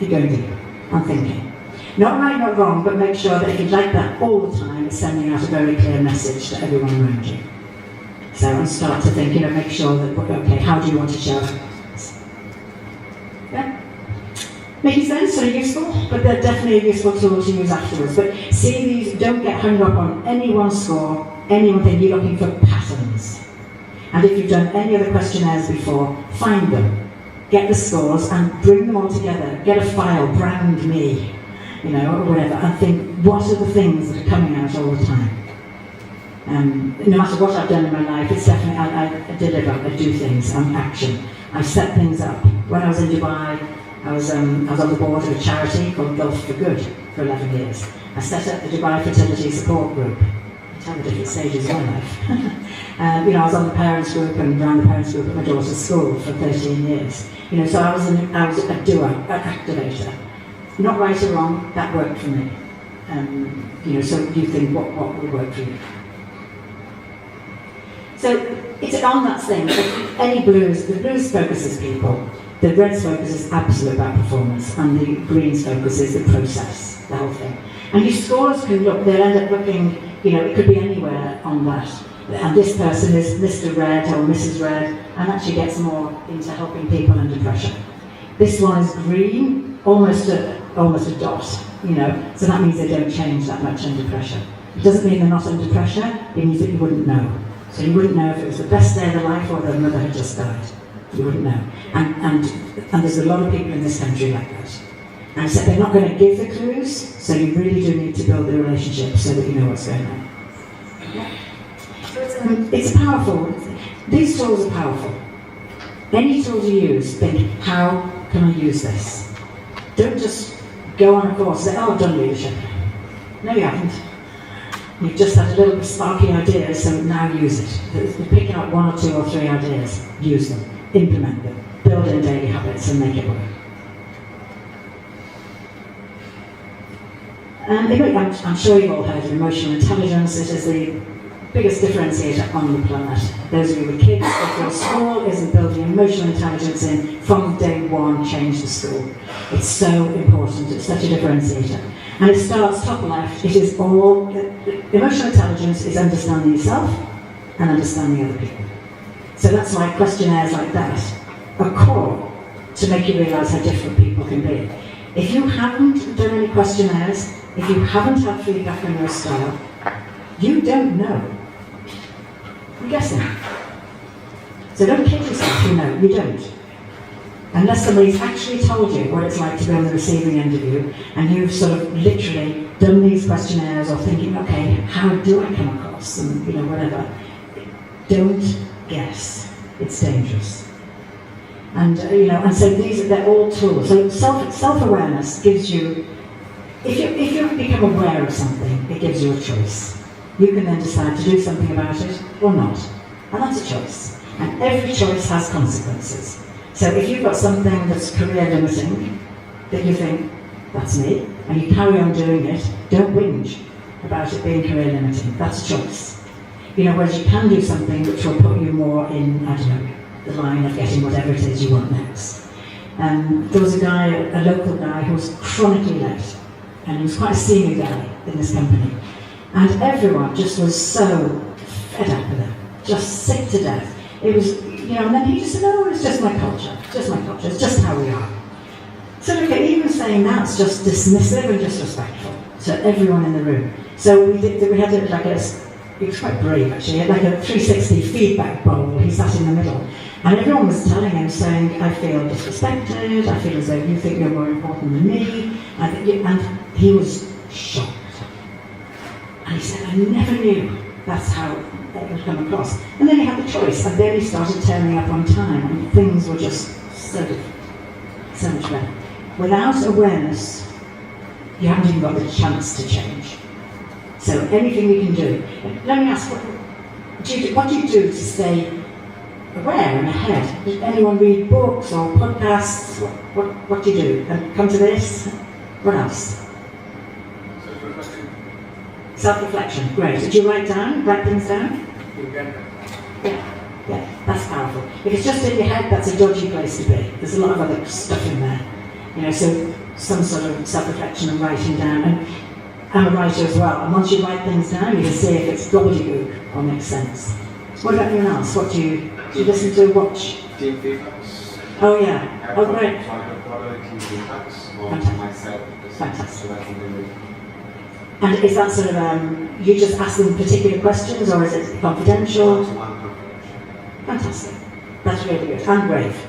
going deep. I'm thinking. Not right, not wrong, but make sure that if you'd like that all the time, it's sending out a very clear message to everyone around you. So, and start to think, make sure that, okay, how do you want to show up? Yeah? Making sense? So useful, but they're definitely a useful tool to use afterwards. But see these, don't get hung up on any one score, any one thing. You're looking for patterns. And if you've done any other questionnaires before, find them. Get the scores and bring them all together. Get a file, brand me. Or whatever, and think, what are the things that are coming out all the time? No matter what I've done in my life, it's definitely, I deliver, I do things, I'm action. I set things up. When I was in Dubai, I was on the board of a charity called Gulf for Good for 11 years. I set up the Dubai Fertility Support Group. I tell the different stages of my life. I was on the parents group and ran the parents group at my daughter's school for 13 years. So I was a doer, an activator. Not right or wrong, that worked for me. So you think, what would work for you? So it's on that thing. Any blues, the blues focuses people, the reds focuses absolute about performance, and the greens focuses the process, the whole thing. And your scores can look, they'll end up looking, it could be anywhere on that. And this person is Mr. Red or Mrs. Red, and actually gets more into helping people under pressure. This one is green, almost a dot, so that means they don't change that much under pressure. It doesn't mean they're not under pressure, it means that you wouldn't know. So you wouldn't know if it was the best day of their life or their mother had just died. You wouldn't know. And there's a lot of people in this country like that. And so they're not going to give the clues, so you really do need to build the relationship so that you know what's going on. Yeah. So it's powerful. These tools are powerful. Any tools you use, think, how can I use this? Don't just go on a course and say, I've done leadership. No, you haven't. You've just had a little bit sparky idea, so now use it. Pick out 1 or 2 or 3 ideas, use them, implement them, build in daily habits and make it work. I'm sure you've all heard of emotional intelligence. It is the biggest differentiator on the planet. Those of you with kids, if your school isn't building emotional intelligence in from day one, change the school. It's so important, it's such a differentiator. And it starts top left, it is all, emotional intelligence is understanding yourself and understanding other people. So that's why questionnaires like that are core to make you realise how different people can be. If you haven't done any questionnaires, if you haven't had feedback on your style, you don't know. You're guessing. So don't kid yourself, you don't. Unless somebody's actually told you what it's like to be on the receiving end of you, and you've sort of literally done these questionnaires or thinking, okay, how do I come across, and whatever. Don't guess. It's dangerous. And and so they're all tools. So self-awareness gives you, if you become aware of something, it gives you a choice. You can then decide to do something about it or not. And that's a choice. And every choice has consequences. So if you've got something that's career limiting, that you think, that's me, and you carry on doing it, don't whinge about it being career limiting. That's a choice. Whereas you can do something which will put you more in, the line of getting whatever it is you want next. There was a local guy who was chronically late, and he was quite a senior guy in this company. And everyone just was so fed up with him, just sick to death. It was, and then he just said, no, it's just my culture, it's just how we are. So look, even saying that's just dismissive and disrespectful to everyone in the room. So we had he was quite brave actually, he had like a 360 feedback bowl, he sat in the middle. And everyone was telling him, saying, I feel disrespected, I feel as though you think you're more important than me, and he was shocked. And he said, I never knew that's how that would come across. And then he had the choice, and then he started turning up on time, and things were just so much better. Without awareness, you haven't even got the chance to change. So anything we can do. Let me ask, what do you do to stay aware and ahead? Does anyone read books or podcasts? What do you do? And come to this? What else? Self-reflection, great. Did you write things down? Yeah, that's powerful. If it's just in your head, that's a dodgy place to be. There's a lot of other stuff in there. So some sort of self-reflection and writing down. And I'm a writer as well, and once you write things down, you can see if it's gobbledygook or makes sense. What about anyone else? What do you listen to, watch? Team feedbacks. Oh yeah, oh great. What are the team feedbacks on Fantastic. myself? Fantastic. So I can do it. And is that sort of, you just ask them particular questions, or is it confidential? One confidential. Fantastic. That's really good. And brave.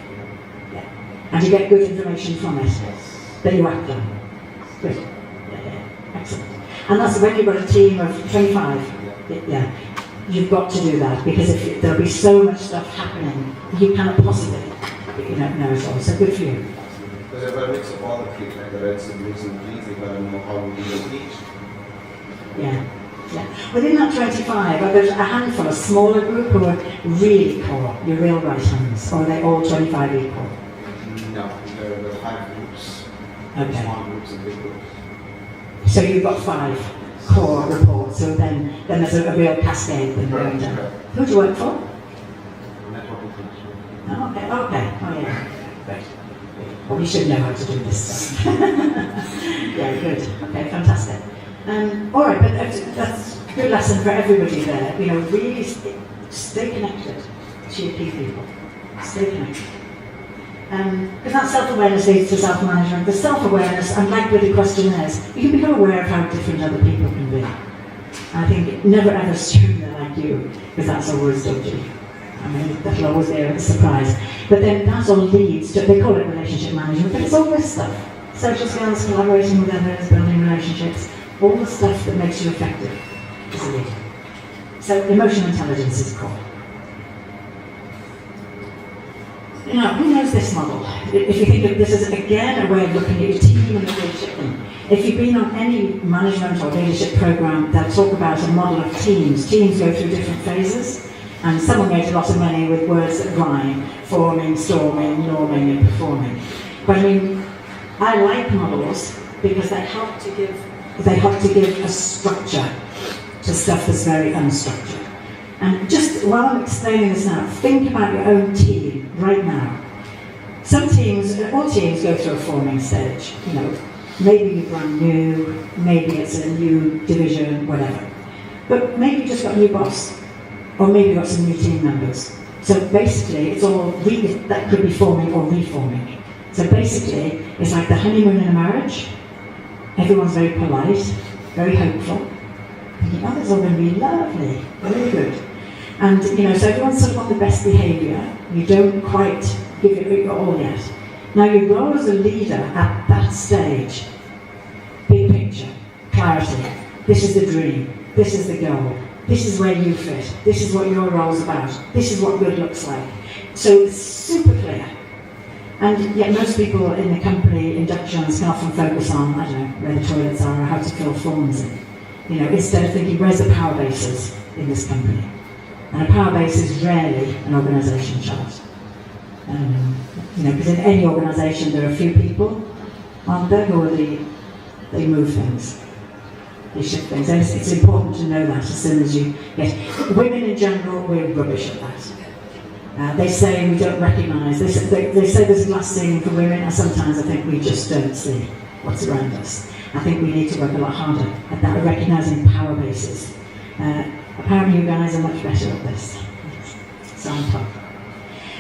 Yeah. And you get good information from it that you act on. Good. Yeah. Excellent. And that's when you've got a team of 25. Yeah. You've got to do that, because if there'll be so much stuff happening, you cannot possibly, know it all. So good for you. Because if I mix up all the people, like the reds and blues and greens, they've got to know how we deal with each. Yeah. Within that 25, there's a handful, a smaller group who are really core, your real right hands, or are they all 25 equal? No, there are 5 groups. Okay. Small groups and big groups. So you've got 5 core reports, so then there's a real cascade thing going down. Who do you work for? Networking teams. Oh, okay. Oh yeah. Great. Well, we should know how to do this stuff. Yeah, good. Okay, fantastic. All right, but that's a good lesson for everybody there. Really stay connected to your key people. Stay connected. Because that self-awareness leads to self-management. The self-awareness, and like with the questionnaires, you can become aware of how different other people can be. I think never ever assume they're like you, because that's always dodgy. That'll always be a surprise. But then that all leads to, they call it relationship management, but it's all this stuff. Social skills, collaborating with others, building relationships, all the stuff that makes you effective as a leader. So emotional intelligence is core. Who knows this model? If you think of this as, again, a way of looking at your team and the leadership thing. If you've been on any management or leadership program, they'll talk about a model of teams. Teams go through different phases, and someone made a lot of money with words that rhyme: forming, storming, norming, and performing. But I like models because they help to give a structure to stuff that's very unstructured. And just while I'm explaining this now, think about your own team right now. All teams go through a forming stage. Maybe you're brand new, maybe it's a new division, whatever. But maybe you just got a new boss, or maybe you've got some new team members. So basically, it's all that could be forming or reforming. So basically, it's like the honeymoon in a marriage. Everyone's very polite, very hopeful. The others are going to be lovely, very good. And, so everyone's sort of on the best behaviour. You don't quite give it your all yet. Now, your role as a leader at that stage, big picture, clarity. This is the dream. This is the goal. This is where you fit. This is what your role's about. This is what good looks like. So it's super clear. And yet most people in the company inductions can often focus on, where the toilets are or how to fill forms in. Instead of thinking, where's the power bases in this company? And a power base is rarely an organisation chart. Because in any organisation there are a few people, aren't there, who they move things. They shift things. And it's important to know that as soon as you get. Women in general, we're rubbish at that. They say we don't recognise. They say there's a glass ceiling for women, and sometimes I think we just don't see what's around us. I think we need to work a lot harder at that, recognising power bases. Apparently you guys are much better at this. So I'm top.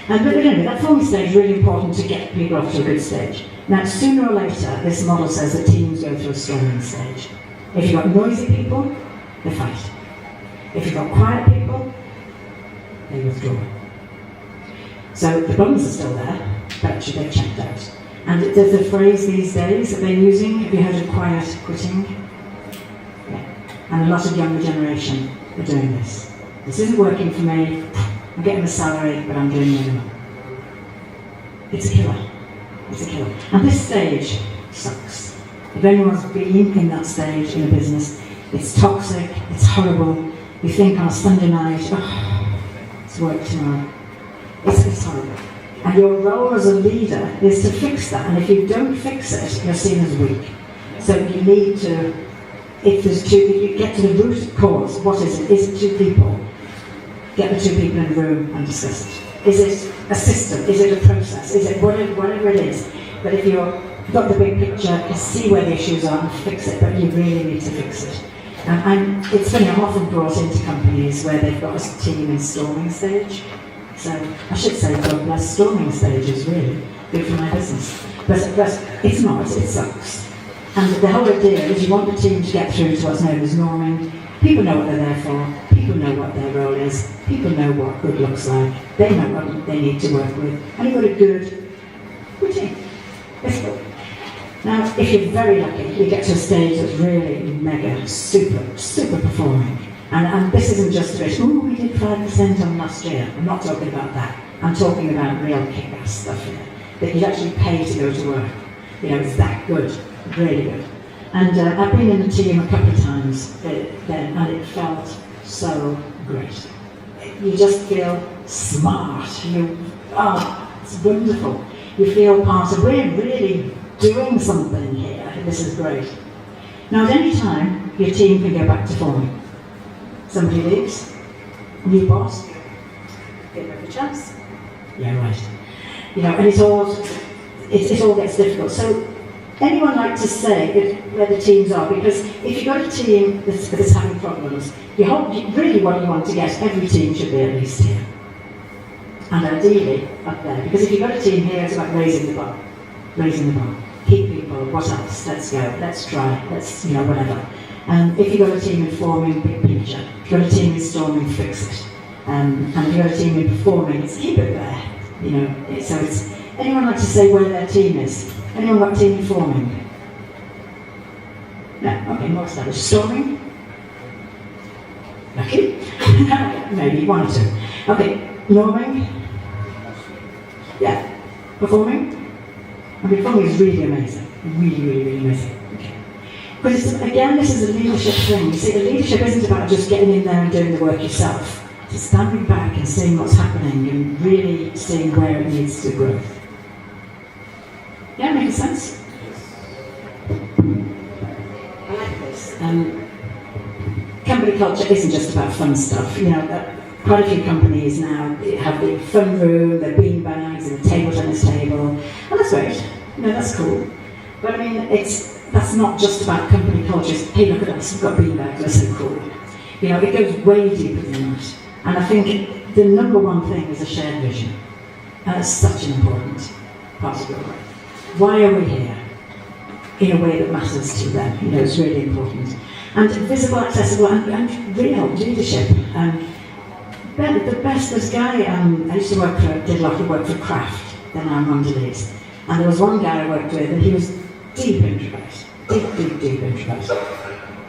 But anyway, that forming stage is really important to get people off to a good stage. Now, sooner or later, this model says that teams go through a storming stage. If you've got noisy people, they fight. If you've got quiet people, they withdraw. So the buttons are still there, but actually they've checked out. And there's a phrase these days that they're using, have you heard of quiet quitting? Yeah. And a lot of younger generation are doing this. This isn't working for me, I'm getting a salary, but I'm doing minimum. It's a killer. It's a killer. And this stage sucks. If anyone's been in that stage in a business, it's toxic, it's horrible. You think on a Sunday night, oh, it's work tomorrow. It's horrible. And your role as a leader is to fix that. And if you don't fix it, you're seen as weak. So you need to, if you get to the root cause, what is it? Is it two people? Get the two people in the room and discuss it. Is it a system? Is it a process? Is it whatever it is? But if you've got the big picture, you see where the issues are and fix it, but you really need to fix it. And it's funny, I'm often brought into companies where they've got a team in storming stage. So I should say, God bless storming stages, really. Good for my business. But it's not, it sucks. And the whole idea is you want the team to get through to what's known as norming. People know what they're there for. People know what their role is. People know what good looks like. They know what they need to work with. And you've got a good team. It's good. Now, if you're very lucky, you get to a stage that's really mega, super performing. And this isn't just a bit, oh, we did 5% on last year. I'm not talking about that. I'm talking about real kick-ass stuff here. That you'd actually pay to go to work. You know, it's that good, really good. And I've been in the team a couple of times then, and it felt so great. You just feel smart. It's wonderful. You feel part of, we're really doing something here. This is great. Now, at any time, your team can go back to forming. Somebody leaves, new boss, give them a chance. Yeah, right. You know, and it all gets difficult. So, anyone like to say where the teams are? Because if you've got a team that's having problems, really what you want to get, every team should be at least here. And ideally, up there. Because if you've got a team here, it's about raising the bar. Raising the bar. Keep people, what else? Let's go, let's try, let's, whatever. If you've got a team in forming, big picture. If you've got a team in storming, fix it. And if you've got a team in performing, it's keep it there. So it's, anyone like to say where their team is? Anyone got a team in forming? No, okay, more established. Storming? Lucky? Maybe one or two. Okay, norming? Yeah. Performing? Performing is really amazing. Really amazing. Okay. Because again, this is a leadership thing. You see, leadership isn't about just getting in there and doing the work yourself. It's standing back and seeing what's happening and really seeing where it needs to grow. Yeah, makes sense? I like this. Company culture isn't just about fun stuff. Quite a few companies now have the fun room, the bean bags, and the table tennis table, and that's great. That's cool. But that's not just about company culture. It's, hey, look at us, we've got bean bags, we're so cool. It goes way deeper than that. And I think the number one thing is a shared vision. And it's such an important part of your life. Why are we here? In a way that matters to them. It's really important. And visible, accessible, and real leadership. The best, this guy, I used to did a lot of work for Kraft, then I'm on Leeds. And there was one guy I worked with, and he was deep introvert. Deep introvert.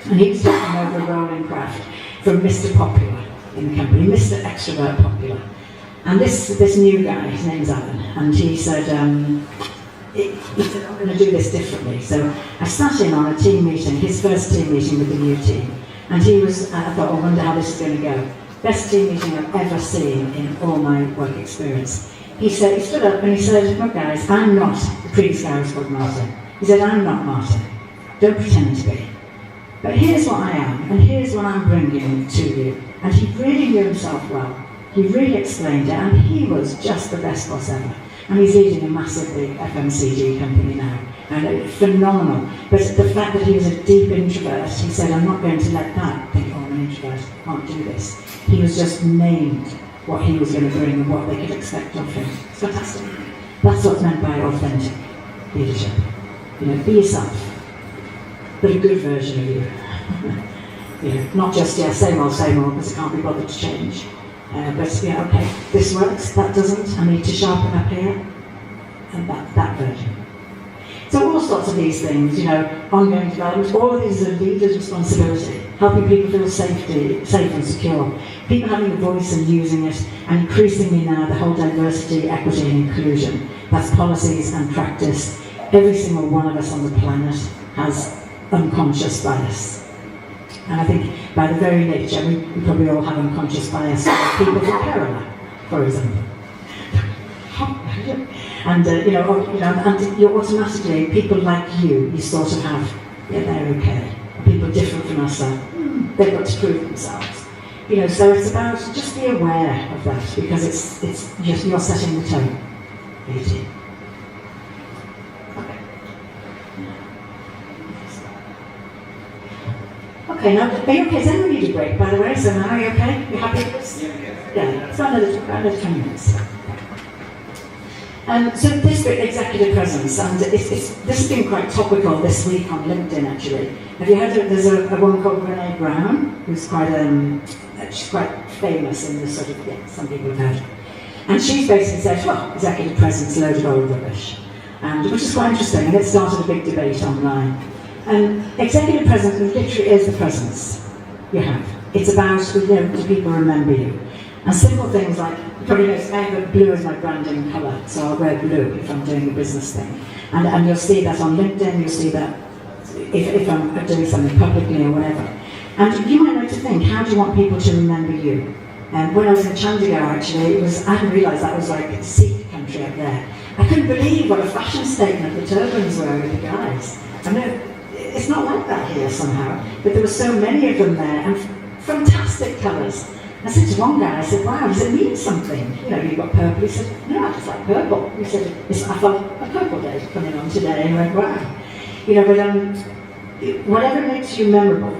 And he was taking over a role in Kraft from Mr. Popular in the company, Mr. Extrovert Popular. And this new guy, his name's Alan, and he said, I'm going to do this differently. So I sat in on a team meeting, his first team meeting with the new team. And I thought, I wonder how this is going to go. Best team meeting I've ever seen in all my work experience. He stood up and he said, look guys, I'm not, the previous guy was called Martin. He said, I'm not Martin. Don't pretend to be. But here's what I am, and here's what I'm bringing to you. And he really knew himself well. He really explained it, and he was just the best boss ever. And he's leading a massive big FMCG company now. And phenomenal. But the fact that he was a deep introvert, he said, I'm not going to let that think, oh, I'm an introvert, I can't do this. He was just named what he was going to bring and what they could expect of him. It's fantastic. That's what's meant by authentic leadership. Be yourself, but a good version of you. not just, same old, because I can't be bothered to change. But, okay, this works, that doesn't, I need to sharpen up here, and that version. So all sorts of these things, ongoing development, all of these are leaders' responsibility, helping people feel safe and secure, people having a voice and using it, and increasingly now the whole diversity, equity and inclusion. That's policies and practice. Every single one of us on the planet has unconscious bias. And I think by the very nature, we probably all have unconscious bias for people from Kerala, for example. And and you're automatically, people like you sort of have, they're okay. People different from us are, they've got to prove themselves. So it's about just be aware of that, because it's just you're setting the tone. Okay. Okay, now, are you okay? Does anyone need a break, by the way? So now, are you okay? You happy with this? Yeah, it's about another 20 minutes. So this bit, executive presence, and this has been quite topical this week on LinkedIn, actually. Have you heard of, there's a woman called Brené Brown, who's she's quite famous in this sort of, some people have heard. And she's basically said, well, executive presence, load of old rubbish. Which is quite interesting, and it started a big debate online. Executive presence literally is the presence you have. It's about, do people remember you? And simple things like, you probably notice I have blue as my branding colour, so I'll wear blue if I'm doing a business thing. And you'll see that on LinkedIn, you'll see that if I'm doing something publicly or whatever. And you might know to think, how do you want people to remember you? And when I was in Chandigarh, actually, I didn't realise that was like Sikh country up there. I couldn't believe what a fashion statement the turbans were with the guys. I know, it's not like that here somehow, but there were so many of them there, and fantastic colours. I said to one guy, I said, wow, does it mean something? You've got purple. He said, no, I just like purple. He said, I felt a purple day coming on today, and I went, wow. But whatever makes you memorable,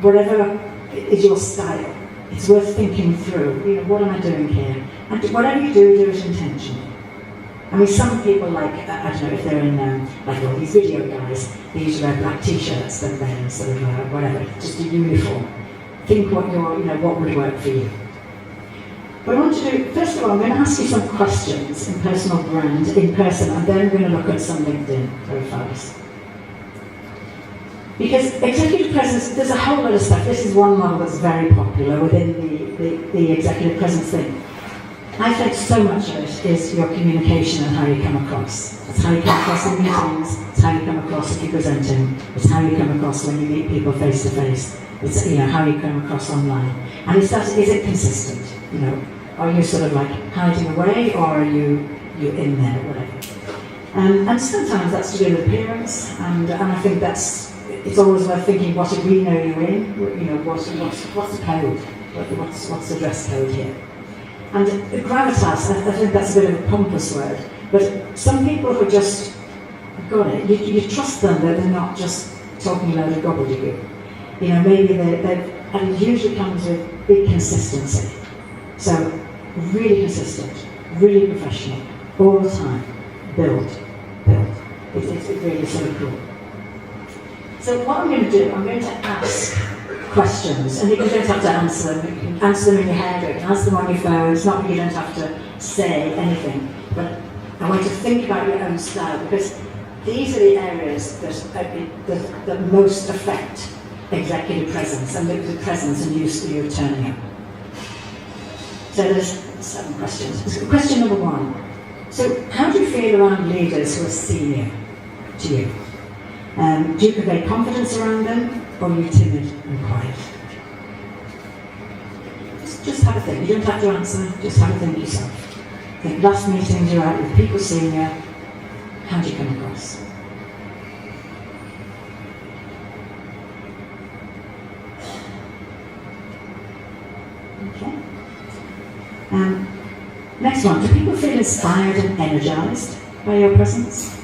whatever is your style, it's worth thinking through. What am I doing here? And whatever you do it intentionally. I mean, some people I don't know if they're in, like all these video guys, they usually wear black t-shirts and then sort of, whatever, just a uniform. Think what what would work for you. What I want to do, first of all, I'm going to ask you some questions in personal brand, in person, and then I'm going to look at some LinkedIn profiles. Because executive presence, there's a whole lot of stuff. This is one model that's very popular within the executive presence thing. I think so much of it is your communication and how you come across. It's how you come across in meetings, it's how you come across if you're presenting, it's how you come across when you meet people face to face, it's how you come across online. And is it consistent? Are you sort of like hiding away, or are you in there, whatever? And sometimes that's to do with appearance, and I think it's always worth thinking, what did we know you in? What's the code? What's the dress code here? And gravitas, I think that's a bit of a pompous word, but some people who just got it, you trust them that they're not just talking a load of gobbledygook. Maybe and it usually comes with big consistency. So, really consistent, really professional, all the time, build. It's really sort of cool. So what I'm going to do, I'm going to ask questions, and you don't have to answer them. You can answer them in your head, or you can answer them on your phone. It's not that you don't have to say anything, but I want you to think about your own style, because these are the areas that most affect executive presence and the presence and use that you're turning up. So there's 7 questions. Question number 1. So how do you feel around leaders who are senior to you? Do you convey confidence around them, or are you timid and quiet? Just have a think. You don't have to answer, just have a think yourself. Think, last meetings you're out with people senior, how do you come across? Okay. Next one, do people feel inspired and energized by your presence?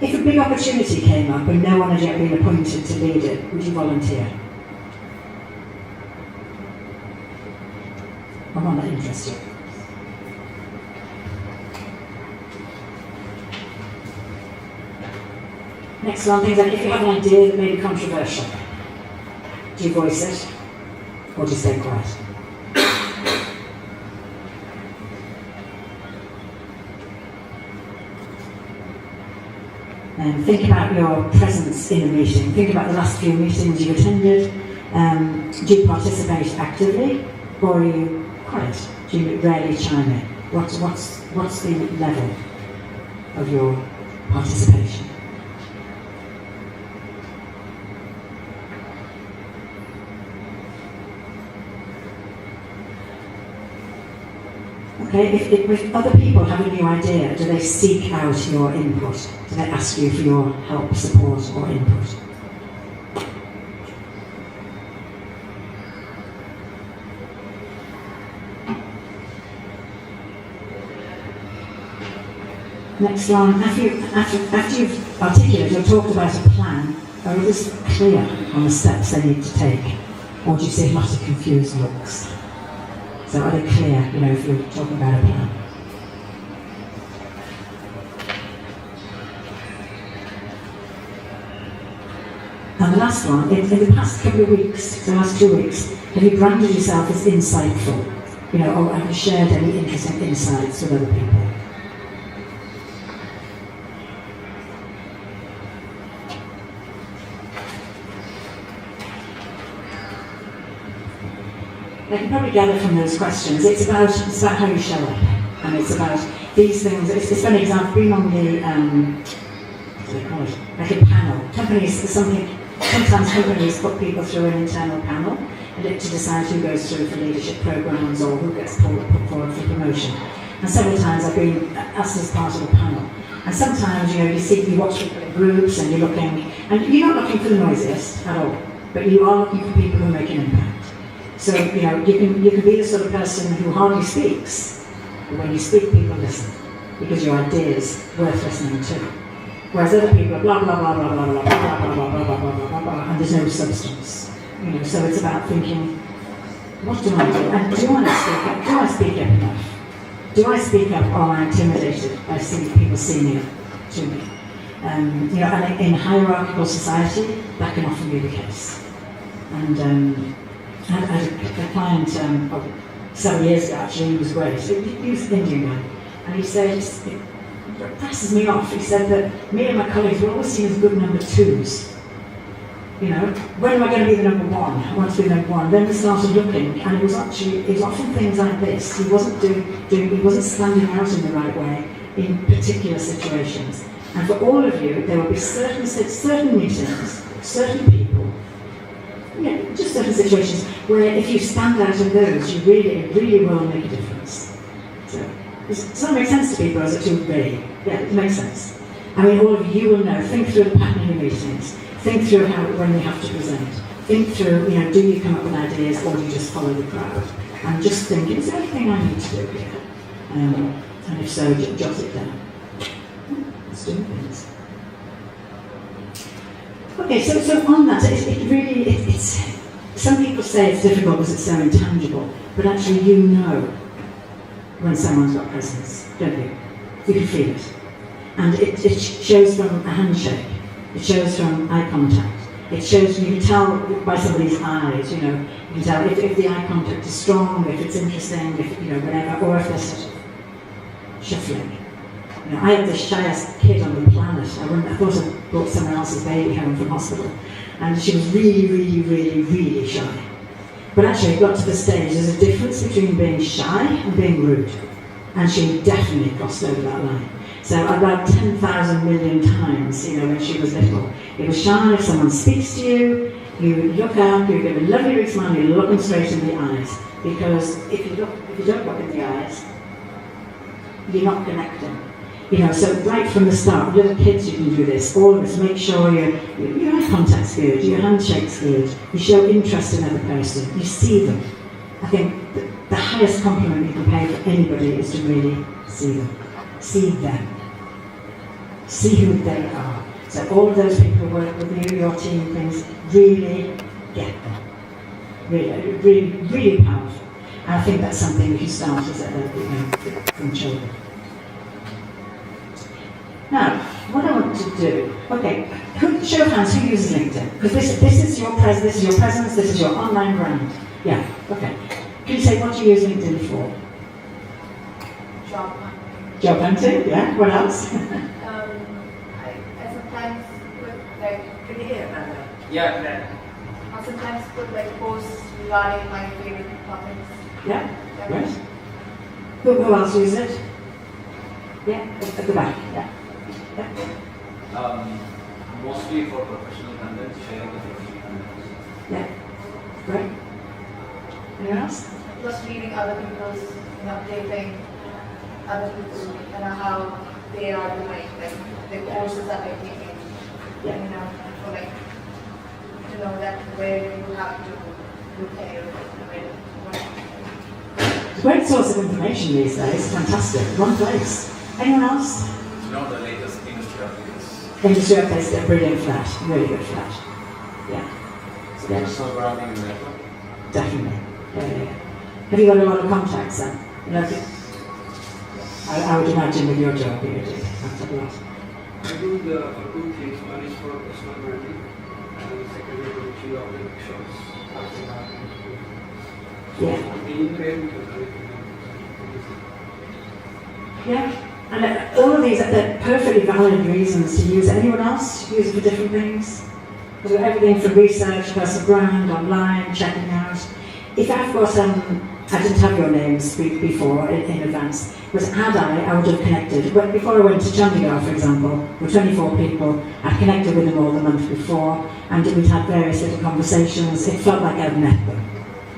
If a big opportunity came up and no one had yet been appointed to lead it, would you volunteer? or one that interests you. Next one, things like if you have an idea that may be controversial, do you voice it or do you stay quiet? Think about your presence in a meeting. Think about the last few meetings you attended. Do you participate actively or are you quiet? Do you rarely chime in? What's the level of your participation? Okay, if other people have a new idea, do they seek out your input? Do they ask you for your help, support, or input? Next one, after you've articulated or talked about a plan, are others clear on the steps they need to take? Or do you see a lot of confused looks? So are they clear, if you're talking about a plan? And the last one, in the past couple of weeks, the last 2 weeks, have you branded yourself as insightful? Or have you shared any interesting insights with other people? I can probably gather from those questions, it's about how you show up, and it's about these things. It's for an example, being on the, what do they call it, like a panel. Sometimes companies put people through an internal panel to decide who goes through for leadership programs or who gets put forward for promotion. And several times I've been asked as part of a panel. And sometimes, you watch people in groups and you're not looking for the noisiest at all, but you are looking for people who make an impact. So, you can be the sort of person who hardly speaks, but when you speak, people listen, because your idea is worth listening to. Whereas other people are blah, blah, blah, blah, blah, blah, blah, blah, blah, blah, blah, blah, blah, blah, and there's no substance. So it's about thinking, what do I do? And do I speak up? Do I speak up enough? Do I speak up, or am I intimidated by seeing people senior to me? And in hierarchical society, that can often be the case. And I had a client several years ago, actually, he was great. He was an Indian guy. And he said, it presses me off. He said that me and my colleagues were always seen as good number twos. When am I going to be the number one? I want to be number one. Then we started looking, and it was often things like this. He wasn't he wasn't standing out in the right way in particular situations. And for all of you, there will be certain meetings, certain people, just certain situations where if you stand out in those, you really will make a difference. So, does that make sense to people, or is it too vague? Yeah, it makes sense. All of you will know. Think through the pattern of your meetings. Think through when you have to present. Think through, do you come up with ideas, or do you just follow the crowd? And just think, is there anything I need to do here? And if so, jot it down. Let's do things. Okay, so on that, it's some people say it's difficult because it's so intangible, but actually when someone's got presence, don't you? You can feel it. And it shows from a handshake, it shows from eye contact, it shows, you can tell by somebody's eyes, you can tell if the eye contact is strong, if it's interesting, if, whatever, or if they're sort of shuffling. I had the shyest kid on the planet. I thought I brought someone else's baby home from hospital. And she was really, really, really, really shy. But actually, it got to the stage, there's a difference between being shy and being rude. And she definitely crossed over that line. So about 10,000 million times, when she was little. It was shy. If someone speaks to you, you look up, you give a lovely big smile, you look them straight in the eyes. Because if you don't look in the eyes, you're not connecting. So right from the start, little kids, you can do this. All of us, make sure your eye contact's good, your handshake's good, you show interest in the other person, you see them. I think the highest compliment you can pay for anybody is to really see them. See them. See who they are. So all of those people who work with you, your team, things, really get them. Really, really, really powerful. And I think that's something we can start as from children. Now, what I want to do, okay, show of hands, who uses LinkedIn? Because this is your presence, this is your online brand. Yeah, okay. Can you say what you use LinkedIn for? Job hunting. Job hunting, yeah. What else? I sometimes put like, can you hear that? Yeah. I sometimes put like posts regarding my favorite topics. Yeah, right. Who else uses it? Yeah, at the back, yeah. Mostly for professional content, sharing the professional content. Yeah, great. Anyone else? Plus reading other people's, updating other people and how they are doing, like the courses that they're taking. Yeah. For like to know that where you have to look at your It's a great source of information these days, fantastic. One place. Anyone else? You know the latest industry updates. Industry updates, they're brilliant for that, really good for that. Yeah, So personal branding and network. definitely. Yeah. Have you got a lot of contacts then? I would imagine with your job you do. That's a lot. I do the two things. One is for personal branding, and the second is to chill out the workshops. Yeah. Being there because Yeah. And all of these are perfectly valid reasons to use. Anyone else use it for different things? So everything from research, personal brand, online, checking out. If I've got, I didn't have your names before in advance, but had I would have connected. But before I went to Chandigarh, for example, with 24 people, I connected with them all the month before, and we'd had various little conversations. It felt like I'd met them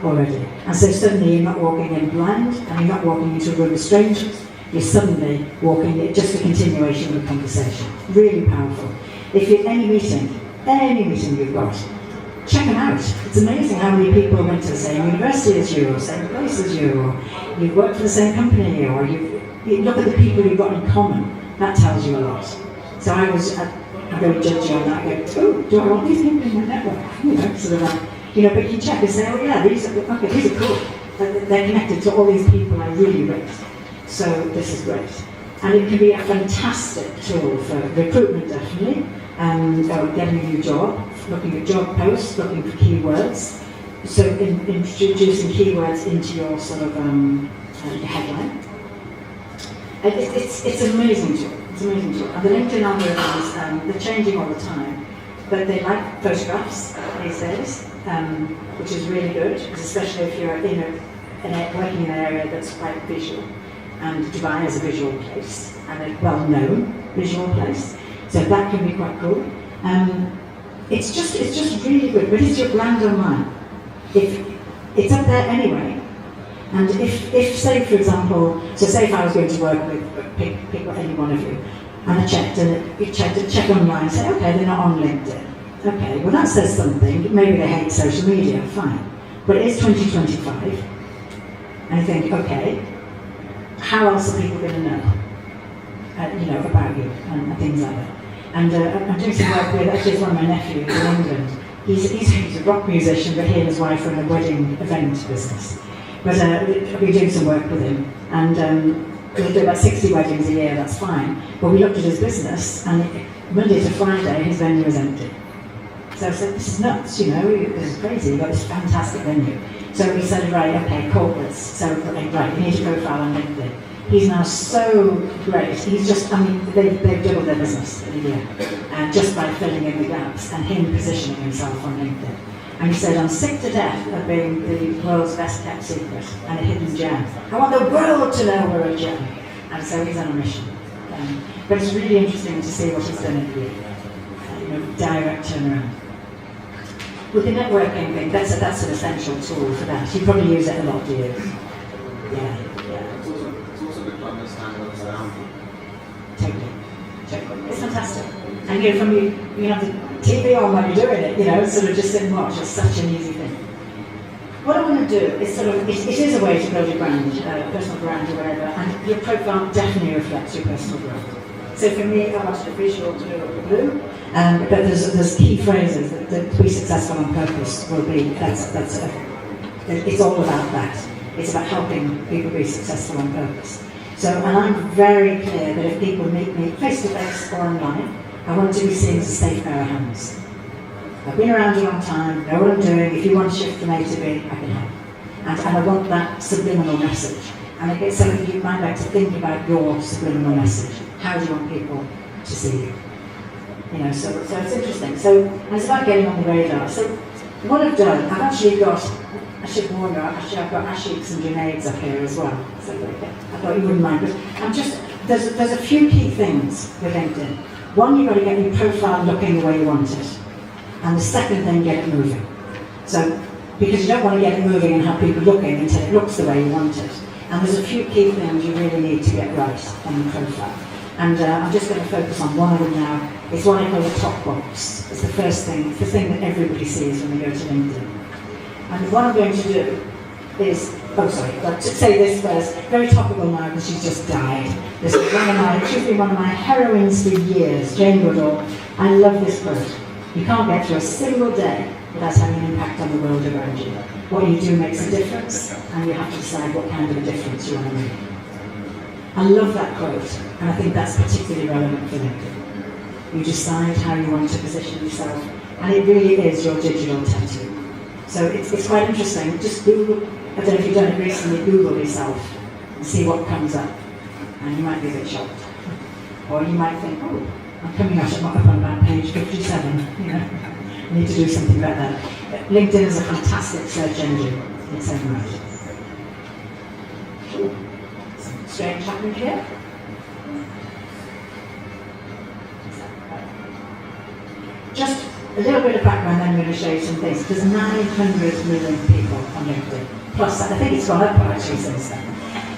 already. And so suddenly you're not walking in blind, and you're not walking into a room of strangers. You're suddenly walking, just a continuation of a conversation. Really powerful. If you're any meeting you've got, check them out. It's amazing how many people went to the same university as you, or same place as you, or you've worked for the same company, or you look at the people you've got in common. That tells you a lot. So I'm very judgy on that. I go, oh, do I want these people in my network? Sort of but you check and say, oh yeah, these are cool. They're connected to all these people I really rate. So this is great. And it can be a fantastic tool for recruitment, definitely, or getting a new job, looking at job posts, looking for keywords. So introducing keywords into your sort of your headline. And it's an amazing tool. It's an amazing tool. And the LinkedIn algorithms, they're changing all the time, but they like photographs these days, which is really good, especially if you're working in an area that's quite visual. And Dubai is a visual place, and a well-known visual place, so that can be quite cool. It's just really good. But is your brand online? If it's up there anyway, and if say for example, say if I was going to work with pick any one of you, and I checked and check online, say okay, they're not on LinkedIn. Okay, well that says something. Maybe they hate social media, fine. But it is 2025, and I think okay. How else are people going to know, about you and things like that? And I'm doing some work with, actually it's one of my nephews in England. He's a rock musician, but he and his wife are in a wedding event business. But we're doing some work with him, and we'll do about 60 weddings a year, that's fine. But we looked at his business, and Monday to Friday, his venue was empty. So I said, this is nuts, this is crazy, you've got this fantastic venue. So we said, right, okay, corporates. So, right, you need a profile on LinkedIn. He's now so great. He's just, they've doubled their business in a year, just by filling in the gaps and him positioning himself on LinkedIn. And he said, I'm sick to death of being the world's best kept secret and a hidden gem. I want the world to know we're a gem. And so he's on a mission. But it's really interesting to see what he's done in a year. Direct turnaround. With the networking thing, that's an essential tool for that. You probably use it a lot, do you? Yeah. It's also good to understand what's around you. Totally. It's fantastic. And you have the TV on while you're doing it, sort of just sit and watch. It's such an easy thing. What I want to do is it is a way to build your brand, personal brand or whatever, and your profile definitely reflects your personal brand. So for me, I wanted a visual to look blue, but there's key phrases that to be successful on purpose will be, it's all about that. It's about helping people be successful on purpose. So, and I'm very clear that if people meet me face-to-face or online, I want to be seen as a safe pair of hands. I've been around a long time, know what I'm doing. If you want to shift from A to B, I can help. And I want that subliminal message. And it gets something you might like to think about your subliminal message. How do you want people to see you? You know, so it's interesting. So it's about getting on the radar. So what I've done, I've actually got, I should warn you, actually I've got Ashiks and Junaid's up here as well. So I thought you wouldn't mind. But I'm just, there's a few key things with LinkedIn. One, you've got to get your profile looking the way you want it. And the second thing, get it moving. So, because you don't want to get it moving and have people looking until it looks the way you want it. And there's a few key things you really need to get right on your profile. And I'm just going to focus on one of them now. It's what I call the top box. It's the first thing, it's the thing that everybody sees when they go to LinkedIn. And what I'm going to do is, to say this first, very topical now because she's just died. This is she's been one of my heroines for years, Jane Goodall. I love this quote. You can't get through a single day without having an impact on the world around you. What you do makes a difference, and you have to decide what kind of a difference you want to make. I love that quote, and I think that's particularly relevant for LinkedIn. You decide how you want to position yourself, and it really is your digital tattoo. So it's quite interesting. Just Google, I don't know if you've done it recently, Google yourself and see what comes up. And you might be a bit shocked. Or you might think, oh, I'm coming up on that page 57, you know. I need to do something about that. LinkedIn is a fantastic search engine in its own right. Strange happening here. Just a little bit of background, then I'm going to show you some things. There's 900 million people on LinkedIn. Plus, I think it's gone up actually since then.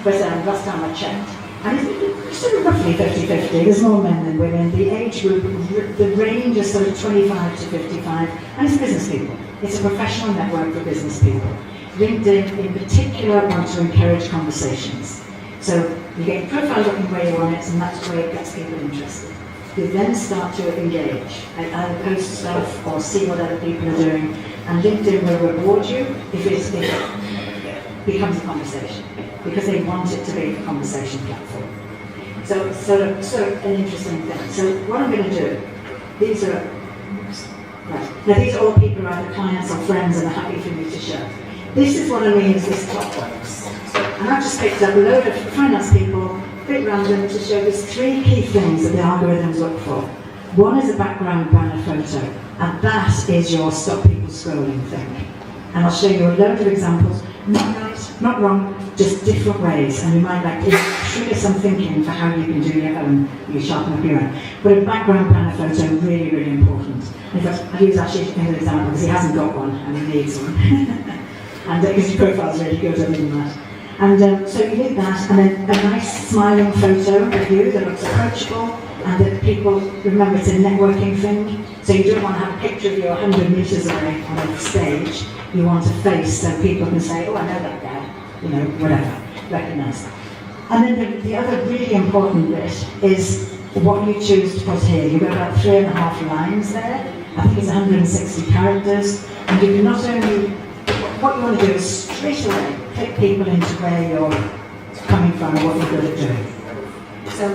But last time I checked, and it's sort of roughly 50-50. There's more men than women. The age group, the range is sort of 25 to 55, and it's business people. It's a professional network for business people. LinkedIn, in particular, wants to encourage conversations. So you get your profile looking where you want it, and that's where it gets people interested. You then start to engage, either post stuff or see what other people are doing, and LinkedIn will reward you if it becomes a conversation, because they want it to be a conversation platform. So it's sort of an interesting thing. So what I'm going to do, these are all people who are either clients or friends and are happy for me to share. This is what I mean is this top box. And I've just picked up a load of finance people, a bit random, to show there's three key things that the algorithms look for. One is a background banner photo, and that is your stop people scrolling thing. And I'll show you a load of examples, not right, not wrong, just different ways, and you might like to trigger some thinking for how you can do your own, you sharpen up your own. But a background banner photo, really, really important. In fact, I use Ashish as an example because he hasn't got one and he needs one. And because your profile's really good, I mean that. And so you need that, and then a nice smiling photo of you that looks approachable, and that people, remember it's a networking thing, so you don't want to have a picture of you 100 metres away on a stage. You want a face so people can say, oh, I know that guy, you know, whatever, recognise that. And then the other really important bit is what you choose to put here. You've got about 3.5 lines there. I think it's 160 characters, and you can not only, what you want to do is straight away click people into where you're coming from and what you're good at doing. So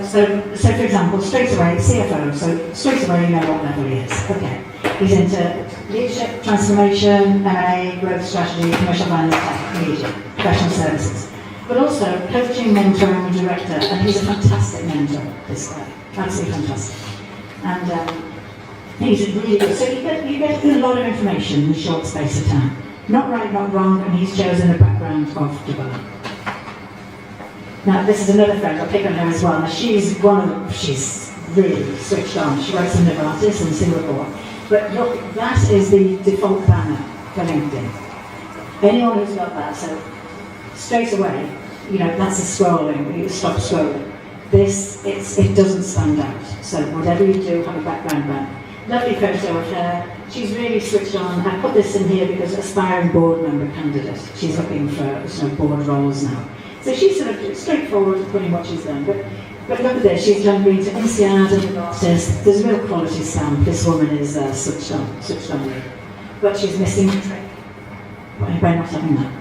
for example, straight away, CFO, so straight away you know what level he is. Okay. He's into leadership, transformation, M&A, growth strategy, commercial finance, tech, media, professional services. But also coaching, mentoring, and director, and he's a fantastic mentor, this guy. Absolutely fantastic. And he's really good. So you get a lot of information in a short space of time. Not right, not wrong, and he's chosen a background of Dubai. Now, this is another friend, I'll pick on her as well. Now, she's really switched on. She works in Novartis in Singapore. But look, that is the default banner for LinkedIn. Anyone who's got that, so straight away, you know, that's a scrolling, you stop scrolling. This, it doesn't stand out. So whatever you do, have a background banner. Lovely photo of her. She's really switched on. I put this in here because aspiring board member candidate. She's looking for board roles now. So she's sort of straightforward putting what she's done. But look at this. She's done been to INSEAD and artists. There's a real quality stamp. This woman is switched on. But she's missing the trick by not having that.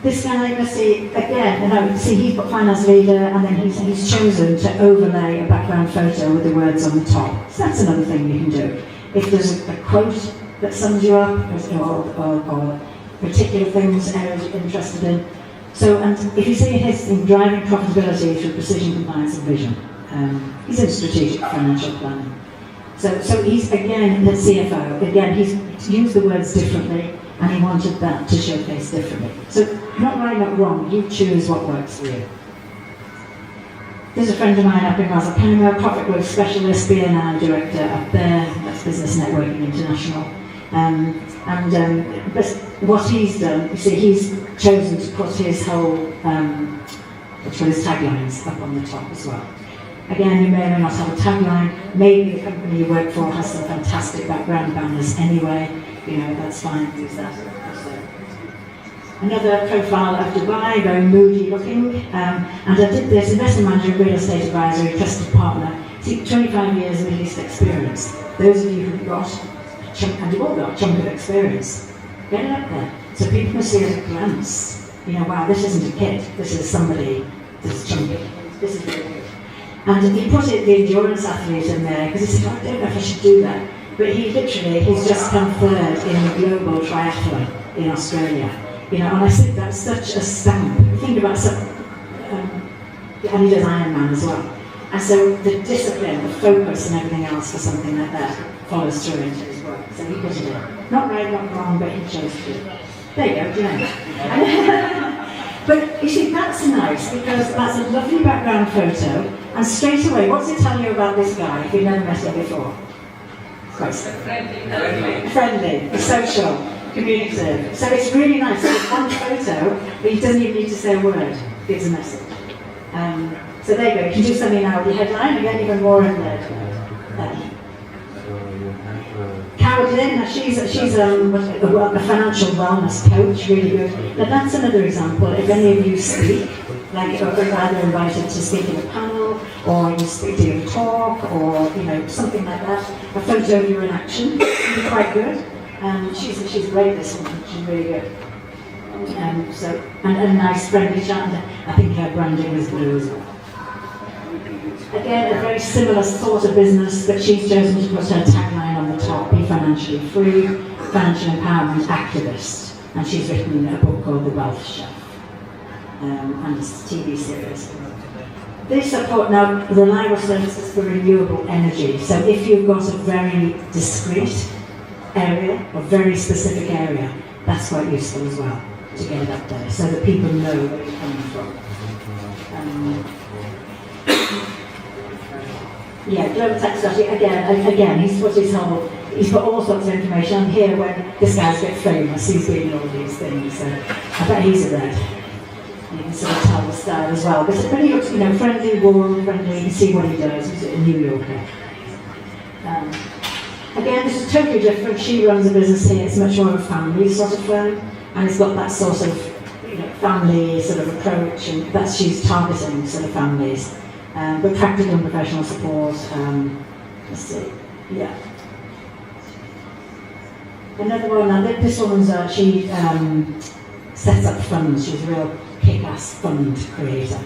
this guy, let's see, again, he's got finance leader, and then he's chosen to overlay a background photo with the words on the top. So that's another thing you can do. If there's a quote that sums you up, or particular things, areas you're interested in. So, and if you see his in driving profitability through precision, compliance, and vision, he's in strategic financial planning. So he's, again, the CFO, again, he's used the words differently, and he wanted that to showcase differently. So, not right, not wrong, you choose what works for you. There's a friend of mine up in Basel Canada, profit growth specialist, BNI director up there, that's Business Networking International. But what he's done, you see, he's chosen to put his whole, his taglines up on the top as well. Again, you may or may not have a tagline. Maybe the company you work for has some fantastic background banners anyway. You know, that's fine, use that. Another profile of Dubai, very moody looking. And I did this, investment manager, real estate advisory, trusted partner. See, 25 years Middle East experience. Those of you who've got a chunk, and you've all got a chunk of experience, get it up there. So people can see at a glance, you know, wow, this isn't a kid, this is somebody that's chunky. This is really good. And he put the endurance athlete in there, because he said, I don't know if I should do that. But he's just come third in the global triathlon in Australia. You know, and I think that's such a stamp. Think about and he does Ironman as well. And so the discipline, the focus and everything else for something like that follows through into his work. So he put it in. Not right, not wrong, but he chose to do it. There you go, do you know? But you see, that's nice, because that's a lovely background photo, and straight away, what's it tell you about this guy if you've never met him before? Friendly, social, communicative. So it's really nice. So it's one photo, but he doesn't even need to say a word. Gives a message. So there you go. You can do something now with your headline, again, even more in there. Carolyn, she's a financial wellness coach, really good. Now that's another example. If any of you speak, like you're either invited to speak in a panel, or you speak to give a talk, or you know something like that, a photo of you in action would be quite good. She's great. This one, she's really good. So and a nice friendly chat. I think her branding was blue as well. Again, a very similar sort of business, but she's chosen to put her tagline on the top: be financially free, financial empowerment activist. And she's written a book called The Wealth Chef, and it's a TV series. They support now reliable services for renewable energy. So if you've got a very discrete area, a very specific area, that's quite useful as well to get it up there, so that people know where you're coming from. Yeah, global tech strategy, again, he's put all sorts of information. I'm here when this guy's a bit famous, he's doing all these things, so I bet he's a red. You can sort of tell the style as well. But he looks, you know, friendly, warm, friendly, you can see what he does. He's a New Yorker. Again, this is totally different. She runs a business here, it's much more of a family sort of firm, and it's got that sort of, you know, family sort of approach, and that's she's targeting sort of families. But practical and professional support, let's see, yeah. Another one, now this woman's, she sets up funds, she's a real kick-ass fund creator.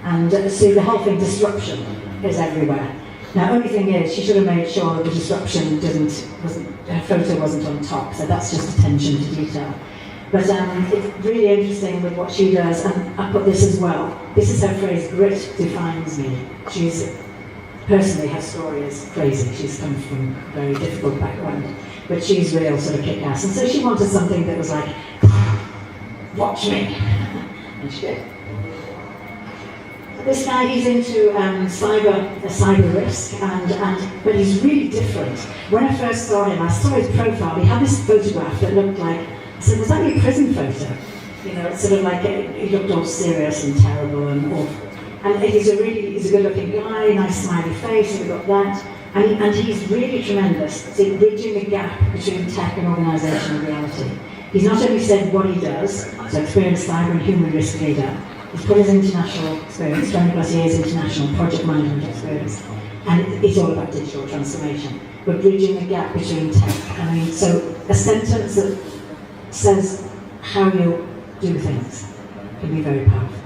And see, the whole thing, disruption is everywhere. Now, only thing is, she should have made sure that the disruption her photo wasn't on top, so that's just attention to detail. But it's really interesting with what she does, and I put this as well. This is her phrase, grit defines me. Personally, her story is crazy. She's come from a very difficult background, but she's real sort of kick-ass. And so she wanted something that was like, watch me. And she did. This guy, he's into cyber risk, but he's really different. When I first saw him, I saw his profile. He had this photograph that looked like, I said, was that your prison photo? You know, it's sort of like, he looked all serious and terrible and awful. And he's a good-looking guy, nice smiley face, we've got that. And he's really tremendous. See, bridging the gap between tech and organisational reality. He's not only said what he does, so experienced cyber and human risk leader. He's put his international experience, 20 plus years international project management experience, and it's all about digital transformation. We're bridging the gap between tech. I mean, so a sentence that says how you do things. can be very powerful.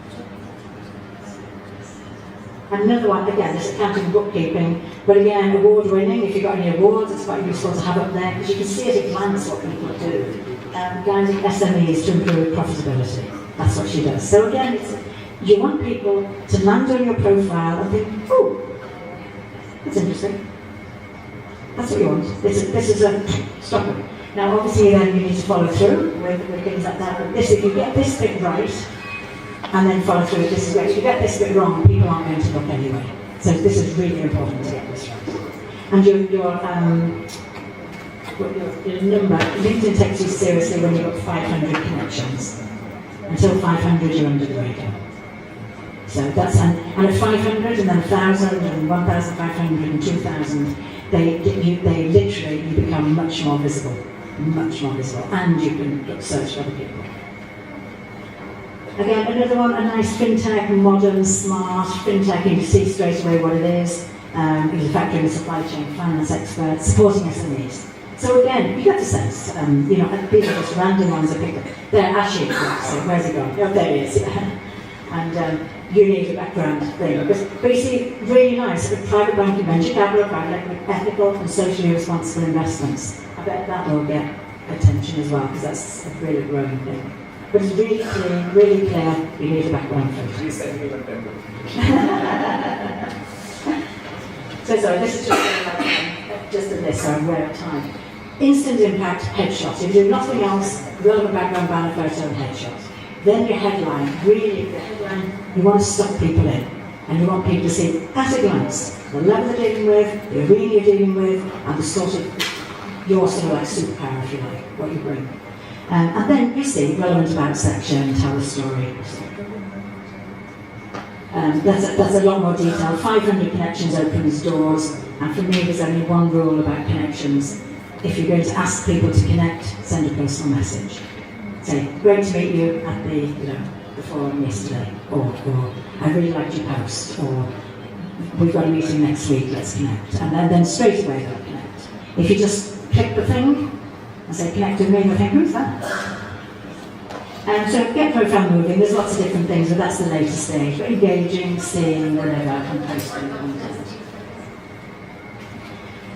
Another one, again, this accounting and bookkeeping, but again, award-winning. If you've got any awards, it's quite useful to have up there because you can see at a glance what people do. Guiding SMEs to improve profitability. That's what she does. So again, you want people to land on your profile and think, oh, that's interesting. That's what you want. This is a stop it. Now, obviously, then you need to follow through with things like that. But if you get this bit right, and then follow through with this is great. If you get this bit wrong, people aren't going to look anyway. So this is really important to get this right. And your number, LinkedIn takes you seriously when you've got 500 connections. Until 500, you're under the radar. So that's, and at 500, and then 1,000, and 1,500, and 2,000, they literally, you become much more visible, and you can search other people. Again, another one, a nice fintech, modern, smart fintech. You can see straight away what it is. It's a factory and supply chain finance expert supporting SMEs. So again, you get the sense. These are just random ones I picked up. There, Ashley. So where's he gone? Oh, there he is. And you need a background thing. But you see, really nice. Private banking, venture capital, private equity, ethical and socially responsible investments. I bet that will get attention as well because that's a really growing thing. But it's really clear, you need a background for it. Please send me the temple. So sorry, this is just a list, so I'm aware of time. Instant impact headshot. If you do nothing else, relevant background, banner photo, and headshot. Then your headline, really the headline, you want to suck people in. And you want people to see, at a glance, the level they're dealing with, the arena you're dealing with, and the sort of, your sort of like superpower, if you like, what you bring. And then you see relevant about section, tell the story. That's a lot more detail. 500 connections opens doors, and for me there's only one rule about connections. If you're going to ask people to connect, send a personal message. Say, great to meet you at the forum yesterday, or I really liked your post, or we've got a meeting next week, let's connect. And then straight away they'll connect. If you just click the thing, and say, connect with me, and I think, who's that? And so get profile moving, there's lots of different things, but that's the later stage. But engaging, seeing, whatever, and posting content.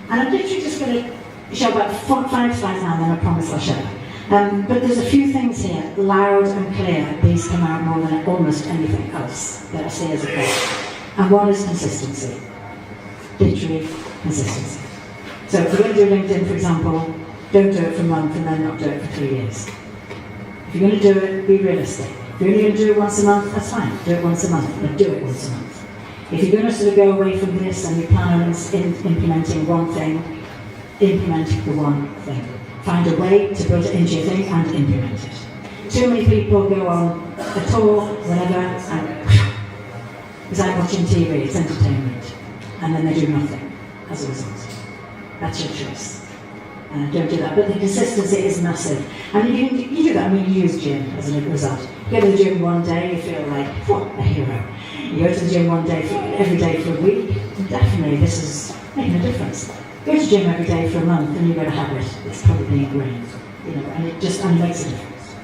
And I'm literally just going to show about 5 slides now, and then I promise I'll show. But there's a few things here, loud and clear. These come out more than almost anything else that I see as a coach. And one is consistency. Literally, consistency. So if you're going to do LinkedIn, for example, don't do it for a month and then not do it for 3 years. If you're going to do it, be realistic. If you're only going to do it once a month, that's fine. Do it once a month, but do it once a month. If you're going to sort of go away from this and you plan on implementing one thing, implement the one thing. Find a way to build it into your thing and implement it. Too many people go on a tour, whatever, and it's like watching TV, it's entertainment. And then they do nothing as a result. That's your choice. Don't do that. But the consistency is massive. And you do that, you use gym as a result. You go to the gym one day, you feel like, what a hero. You go to the gym one day, every day for a week, definitely this is making a difference. Go to the gym every day for a month and you've got a habit. It's probably ingrained, and it just makes a difference.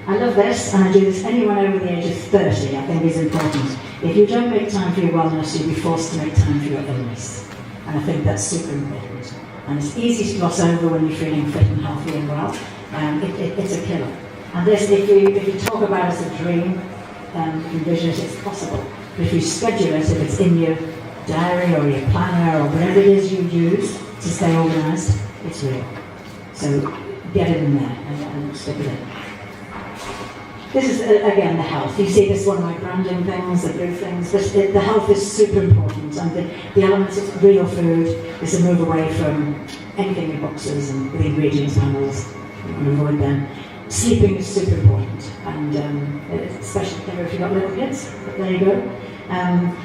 I love this, and I do this anyone over the age of 30, I think is important. If you don't make time for your wellness, you'll be forced to make time for your illness. And I think that's super important. And it's easy to gloss over when you're feeling fit and healthy and well. It's a killer. And this, if you talk about it as a dream, envision it, it's possible. But if you schedule it, if it's in your diary or your planner or whatever it is you use to stay organised, it's real. So get it in there and stick it in. This is, again, the health. You see this one of my branding things, the blue things, but the health is super important. And the elements of real food is to move away from anything in boxes and with ingredients panels. You want to avoid them. Sleeping is super important, and especially if you've got little kids, but there you go.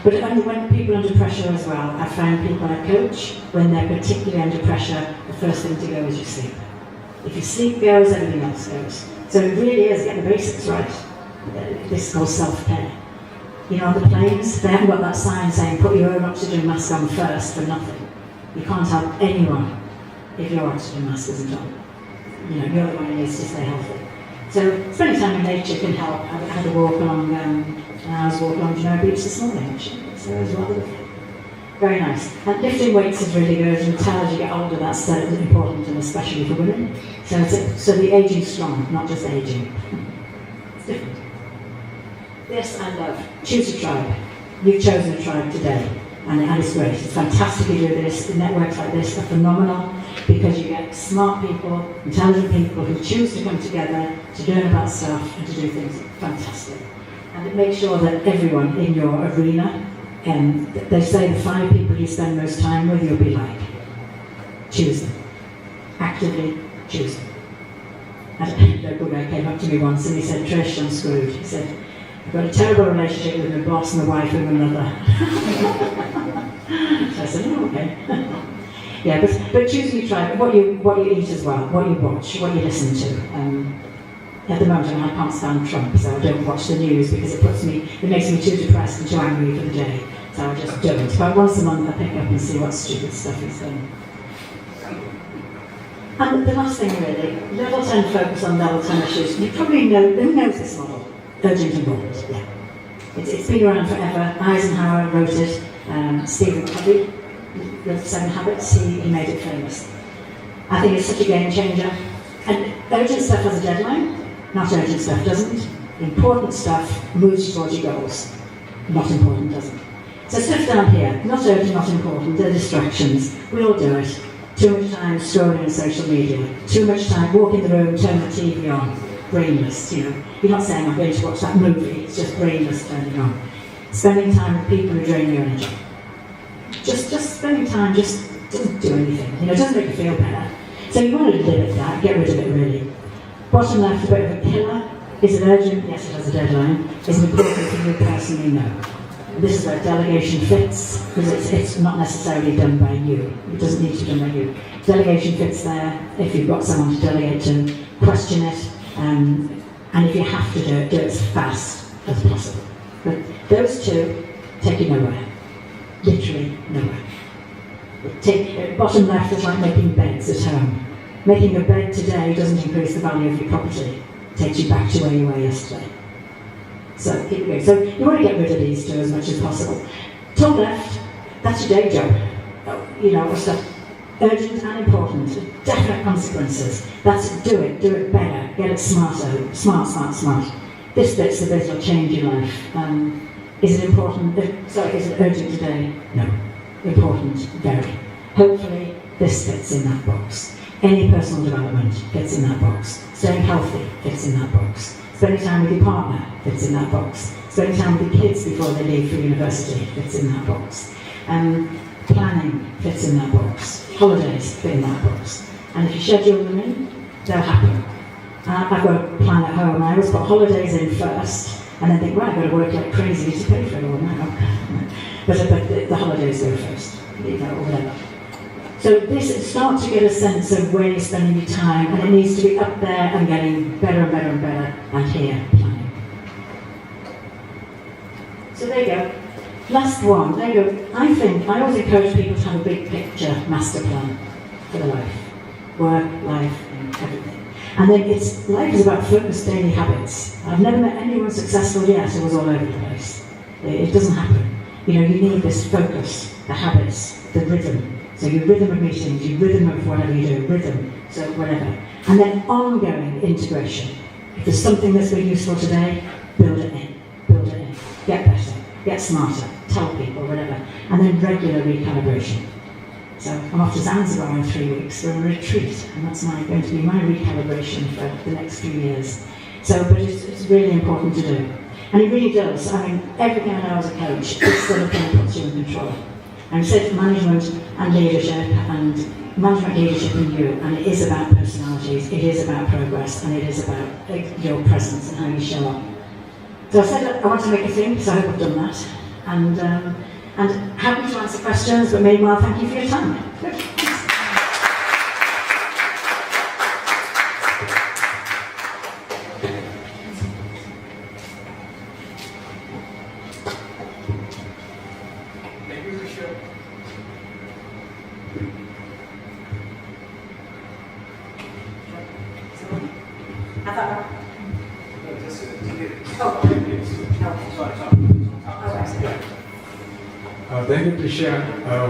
But when people are under pressure as well, I find people I coach, when they're particularly under pressure, the first thing to go is your sleep. If your sleep goes, everything else goes. So it really is, get the basics right. This is called self-care. On the planes, they haven't got that sign saying put your own oxygen mask on first for nothing. You can't help anyone if your oxygen mask isn't on. You're the one who needs to stay healthy. So spending time in nature can help. I had a walk along, an hour's walk along Genoa Beach this morning, actually. So it was rather lovely. Very nice. And lifting weights is really good, and as you get older, that's important, and especially for women. So the aging strong, not just aging. It's different. This I love. Choose a tribe. You've chosen a tribe today, and it's great. It's fantastic you do this. The networks like this are phenomenal because you get smart people, intelligent people who choose to come together to learn about stuff and to do things. Fantastic. And it makes sure that everyone in your arena, they say the 5 people you spend most time with, you'll be like. Choose them. Actively choose them. A local guy came up to me once and he said, "Trish, I'm screwed." He said, "I've got a terrible relationship with my boss, my wife and my mother." So I said, "Oh, okay." Yeah, but choosing your tribe, what you eat as well, what you watch, what you listen to. At the moment, I can't stand Trump, so I don't watch the news because it makes me too depressed and too angry for the day. So I just don't. But once a month, I pick up and see what stupid stuff he's saying. And the last thing really, level 10 focus on level 10 issues. You probably know, who knows this model? Urgent and bold, yeah. It's been around forever. Eisenhower wrote it. Stephen Covey wrote 7 Habits. He made it famous. I think it's such a game changer. And urgent stuff has a deadline. Not urgent stuff doesn't. Important stuff moves you towards your goals. Not important doesn't. So stuff down here, not urgent, not important, they're distractions. We all do it. Too much time scrolling on social media. Too much time walking the room, turn the TV on. Brainless, you know. You're not saying I'm going to watch that movie, it's just brainless turning on. Spending time with people who drain your energy. Just spending time just doesn't do anything. You know, it doesn't make you feel better. So you want to limit that, get rid of it really. Bottom left, a bit of a killer. Is it urgent? Yes, it has a deadline. Is it important for you personally? No. This is where delegation fits, because it's not necessarily done by you. It doesn't need to be done by you. Delegation fits there. If you've got someone to delegate to, question it. And if you have to do it as fast as possible. But those two take you nowhere. Literally nowhere. Bottom left is like making beds at home. Making a bed today doesn't increase the value of your property. It takes you back to where you were yesterday. So keep going. So you want to get rid of these two as much as possible. Top left, that's your day job. You know, stuff urgent and important, definite consequences. That's do it better, get it smarter, smart. This bit's the bit that'll change your life. Is it important? Is it urgent today? No. Important, very. Hopefully, this fits in that box. Any personal development fits in that box. Staying healthy fits in that box. Spending time with your partner fits in that box. Spending time with your kids before they leave for university fits in that box. Planning fits in that box. Holidays fit in that box. And if you schedule them in, they'll happen. I've got a plan at home. I always put holidays in first, and then think, right, I've got to work like crazy to pay for it all now. but the holidays go first, or whatever. So start to get a sense of where you're spending your time, and it needs to be up there and getting better and better and better, and here, planning. So there you go. Last one, there you go. I always encourage people to have a big picture master plan for their life. Work, life, and everything. And then life is about focused daily habits. I've never met anyone successful yet who was all over the place. It doesn't happen. You know, you need this focus, the habits, the rhythm. So your rhythm of meetings, your rhythm of whatever you do, rhythm, so whatever. And then ongoing integration. If there's something that's been useful today, build it in. Get better, get smarter, tell people, whatever. And then regular recalibration. So I'm off to Zanzibar in 3 weeks for a retreat, and that's going to be my recalibration for the next few years. But it's really important to do. And it really does. I mean, everything I know as a coach, it's the thing that puts you in control. And said management and leadership in you, and it is about personalities, it is about progress, and it is about your presence and how you show up. So I said I want to make a thing, so I hope I've done that. And happy to answer questions, but meanwhile, thank you for your time. Good. Thank you, Tricia. I thought Thank you, Tricia.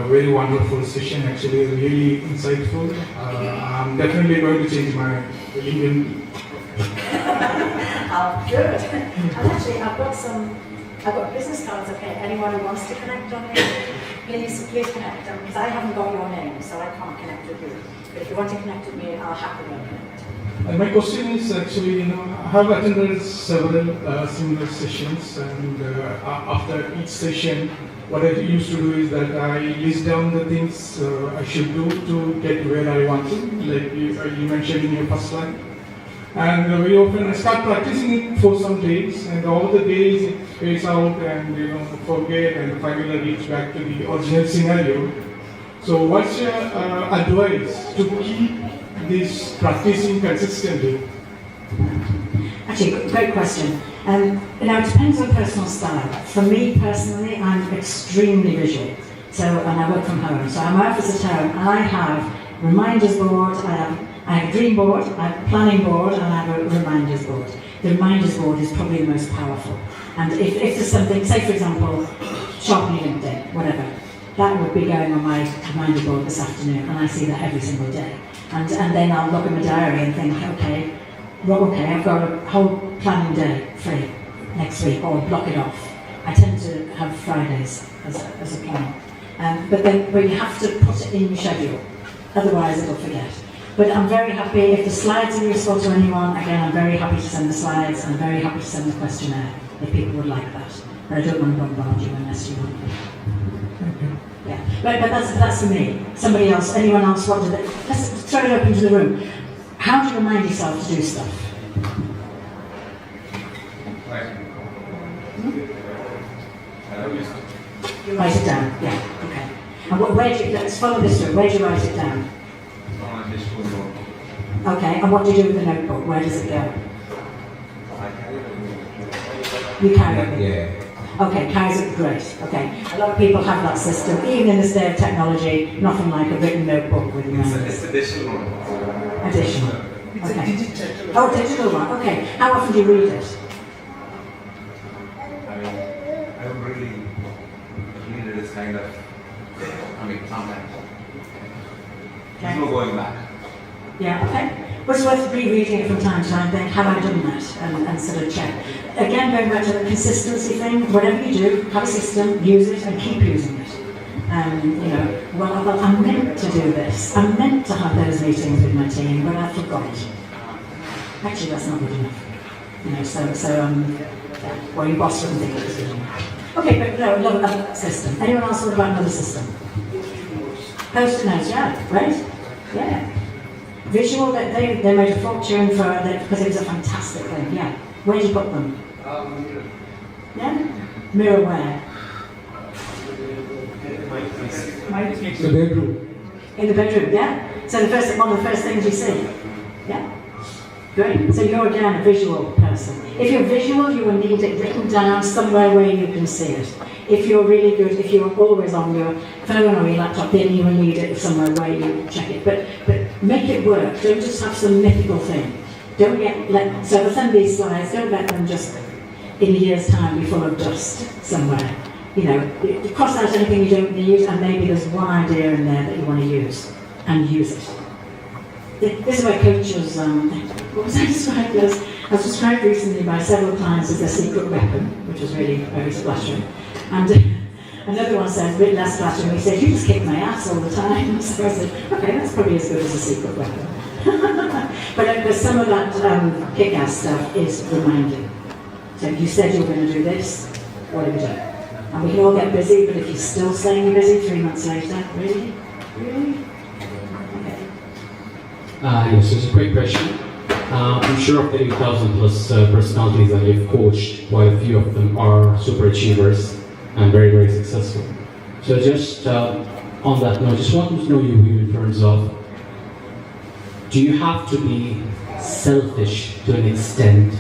Very wonderful session, actually, really insightful. I'm definitely going to change my LinkedIn. Oh, good. And actually, I've got business cards. Okay, anyone who wants to connect on LinkedIn, please connect. Because I haven't got your name, so I can't connect with you. But if you want to connect with me, I'll happily connect. And my question is actually, I have attended several similar sessions, and after each session, what I used to do is that I list down the things I should do to get where I want to, like you mentioned in your first slide. And we often start practicing it for some days, and all the days it fades out, and forget, and finally reach back to the original scenario. So, what's your advice to keep this practicing consistently? Actually, great question. It depends on personal style. For me personally, I'm extremely visual. And I work from home. So I'm office at home, and I have reminders board, I have a dream board, I have a planning board, and I have a reminders board. The reminders board is probably the most powerful. And if there's something, say for example, sharpening LinkedIn, whatever, that would be going on my reminder board this afternoon, and I see that every single day. And then I'll look at my diary and think, okay, I've got a whole planning day free next week, or block it off. I tend to have Fridays as a plan. But you have to put it in your schedule, otherwise it'll forget. But I'm very happy, if the slides are useful to anyone, again, I'm very happy to send the slides, I'm very happy to send the questionnaire, if people would like that. But I don't want to bombard you unless you want me. Yeah, but that's for me. Somebody else, anyone else, let's throw it open to the room. How do you remind yourself to do stuff? You write it down, yeah, okay. And let's follow this through, where do you write it down? Okay, and what do you do with the notebook? Where does it go? You carry it with you? Yeah. Okay, carries it, great. Okay, a lot of people have that system. Even in this day of technology, nothing like a written notebook with reminders. It's additional one. Additional. Okay. Oh, digital one. Okay. How often do you read it? I don't really read it as kind of, sometimes. There's no going back. Yeah, okay. But it's worth rereading it from time to time, think, have I done that? And sort of check. Again, going back to the consistency thing, whatever you do, have a system, use it, and keep using it. I'm meant to do this. I'm meant to have those meetings with my team, but I forgot. Actually, that's not good enough. Well, your boss wouldn't think it was good enough. Okay, but no, love another system. Anyone else want about another system? Post-it notes, yeah, right? Yeah. Visual, they made a fortune because it was a fantastic thing, yeah. Where do you put them? Yeah? Mirror where? The bedroom. In the bedroom, yeah? So one of the first things you see? Yeah? Great. So you're again a visual person. If you're visual, you will need it written down somewhere where you can see it. If you're really good, if you're always on your phone or your laptop, then you will need it somewhere where you check it. But make it work. Don't just have some mythical thing. So I'll send these slides, don't let them just in a year's time be full of dust somewhere. You cross out anything you don't need, and maybe there's one idea in there that you want to use, and use it. This is where coaches, what was I described as? I was described recently by several clients as their secret weapon, which was really very splattering. And another one said, a bit less flattering, he said, you just kick my ass all the time. So I said, okay, that's probably as good as a secret weapon. But some of that kick-ass stuff is reminding. So you said you were going to do this, what have you done? And we can all get busy, but if you're still saying you're busy 3 months later, really? Really? Okay. Yes, it's a great question. I'm sure of the 8,000 plus personalities that you've coached, quite a few of them are super achievers and very, very successful. So just on that note, just wanted to know your view in terms of, do you have to be selfish to an extent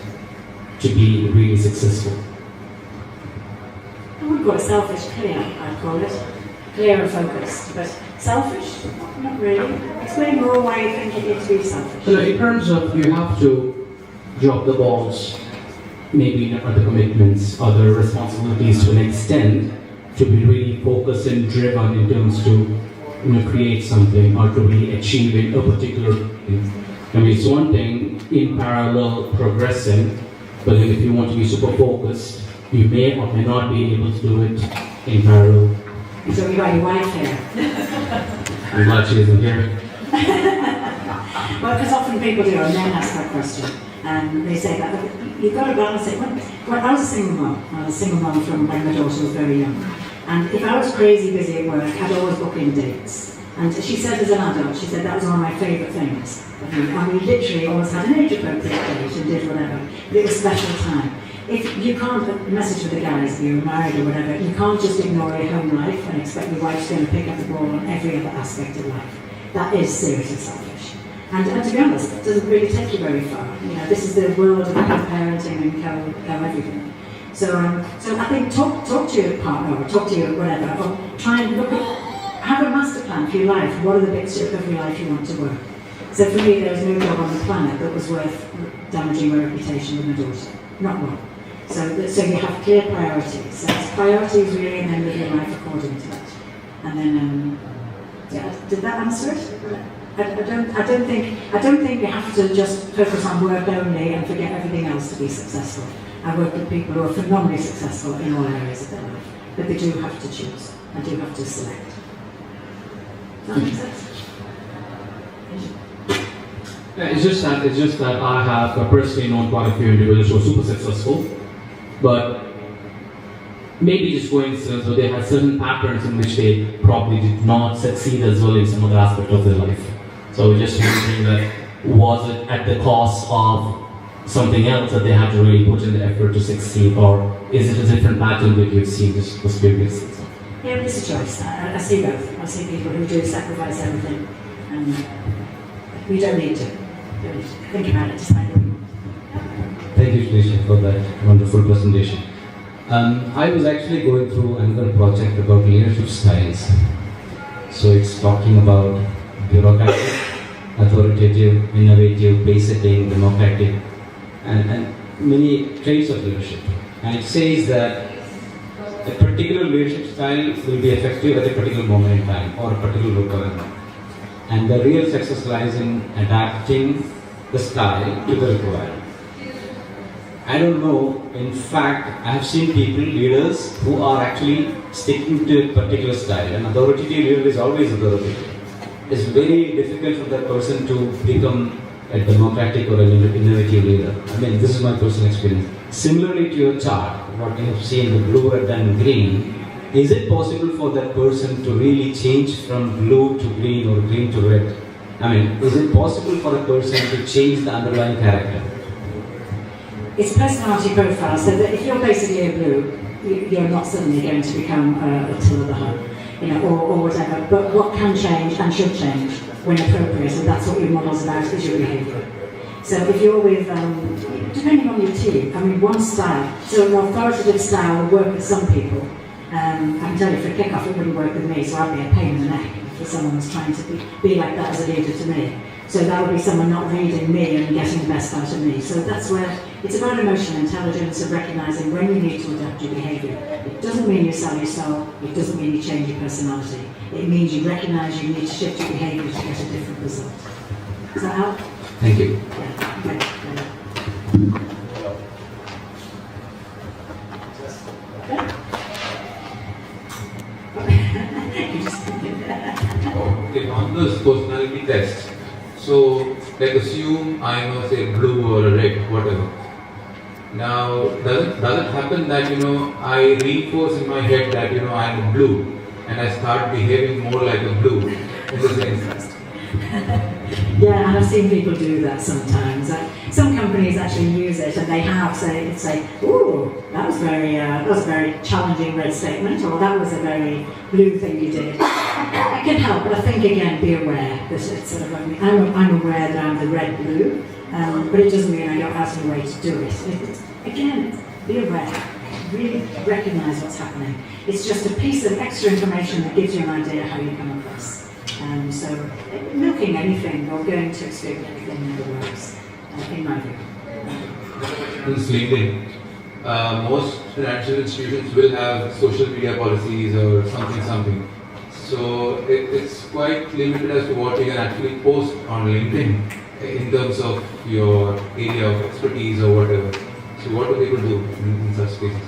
to be really successful? I wouldn't call it selfish, clear, I'd call it. Clear and focused, but selfish? Not really. Explain more why you think it needs to be selfish. So in terms of, you have to drop the balls, maybe in other commitments, other responsibilities to an extent, to be really focused and driven in terms to create something or to really achieve in a particular thing. I mean, it's one thing in parallel progressing, but then if you want to be super focused, you may or may not be able to do it in parallel. So we got your wife here. I'm glad she isn't here. Well, because often people do, and men ask that question, and they say that you've got to balance it. When I was a single mom from when my daughter was very young, and if I was crazy busy at work, I'd always book in dates. And she said as an adult, she said that was one of my favourite things. And we literally always had an age-appropriate date and did whatever. But it was special time. If you can't message with the guys, if you're married or whatever, you can't just ignore your home life and expect your wife's going to pick up the ball on every other aspect of life. That is seriously selfish. And to be honest, it doesn't really take you very far. You know, this is the world of co-parenting and co-everything. So I think talk to your partner or talk to your whatever, or try and look at, have a master plan for your life. What are the bits of your life you want to work? So for me, there was no job on the planet that was worth damaging my reputation with my daughter. Not one. So you have clear priorities. So it's priorities really, and then live your life according to that. And then, did that answer it? I don't think you have to just focus on work only and forget everything else to be successful. I work with people who are phenomenally successful in all areas of their life, but they do have to choose. I do have to select. Does that make sense? Yeah, it's just that I have personally known quite a few individuals who are super successful, but maybe just coincidence, or they had certain patterns in which they probably did not succeed as well in some other aspect of their life. So just wondering that, was it at the cost of something else that they had to really put in the effort to succeed, or is it a different pattern that you've seen just was previous? Yeah, it's a choice. I see both. I see people who do sacrifice everything, and we don't need to. Think about it, decide what you want. Thank you, Tricia, for that wonderful presentation. I was actually going through another project about leadership styles. So it's talking about bureaucratic, authoritative, innovative, pace-setting, democratic, and many traits of leadership. And it says that a particular leadership style will be effective at a particular moment in time or a particular requirement. And the real success lies in adapting the style to the requirement. I don't know, in fact, I have seen people, leaders, who are actually sticking to a particular style. An authoritative leader is always authoritative. It's very difficult for that person to become a democratic or an innovative leader. I mean, this is my personal experience. Similarly to your chart, what you have seen, the blue, red and green, is it possible for that person to really change from blue to green or green to red? I mean, is it possible for a person to change the underlying character? It's personality profile, so that if you're basically a blue, you're not suddenly going to become a till of the home, or whatever. But what can change and should change when appropriate, and that's what your model's about, is your behaviour. So if you're with, depending on your team, I mean, one style, so an authoritative style will work with some people. I can tell you for a kick-off it wouldn't work with me, so I'd be a pain in the neck if someone was trying to be like that as a leader to me. So that would be someone not reading me and getting the best out of me. So that's where it's about emotional intelligence and recognising when you need to adapt your behaviour. It doesn't mean you sell your soul, it doesn't mean you change your personality. It means you recognise you need to shift your behaviour to get a different result. Does that help? Thank you. Yeah, okay. Okay, on this personality test, so like assume I am say blue or a red, whatever. Now, does it happen that I reinforce in my head that I am blue and I start behaving more like a blue in the sense? Yeah, and I've seen people do that sometimes. Some companies actually use it, and they have say, "Ooh, that was a very challenging red statement," or "That was a very blue thing you did." It can help, but I think again, be aware that it's sort of. I'm aware that I'm the red blue, but it doesn't mean I don't have any way to do it. Again, be aware. Really recognise what's happening. It's just a piece of extra information that gives you an idea how you come across. So milking anything or going to extreme anything never works, in my view. In LinkedIn, most financial institutions will have social media policies or something. So it's quite limited as to what you can actually post on LinkedIn in terms of your area of expertise or whatever. So what do people do in such cases?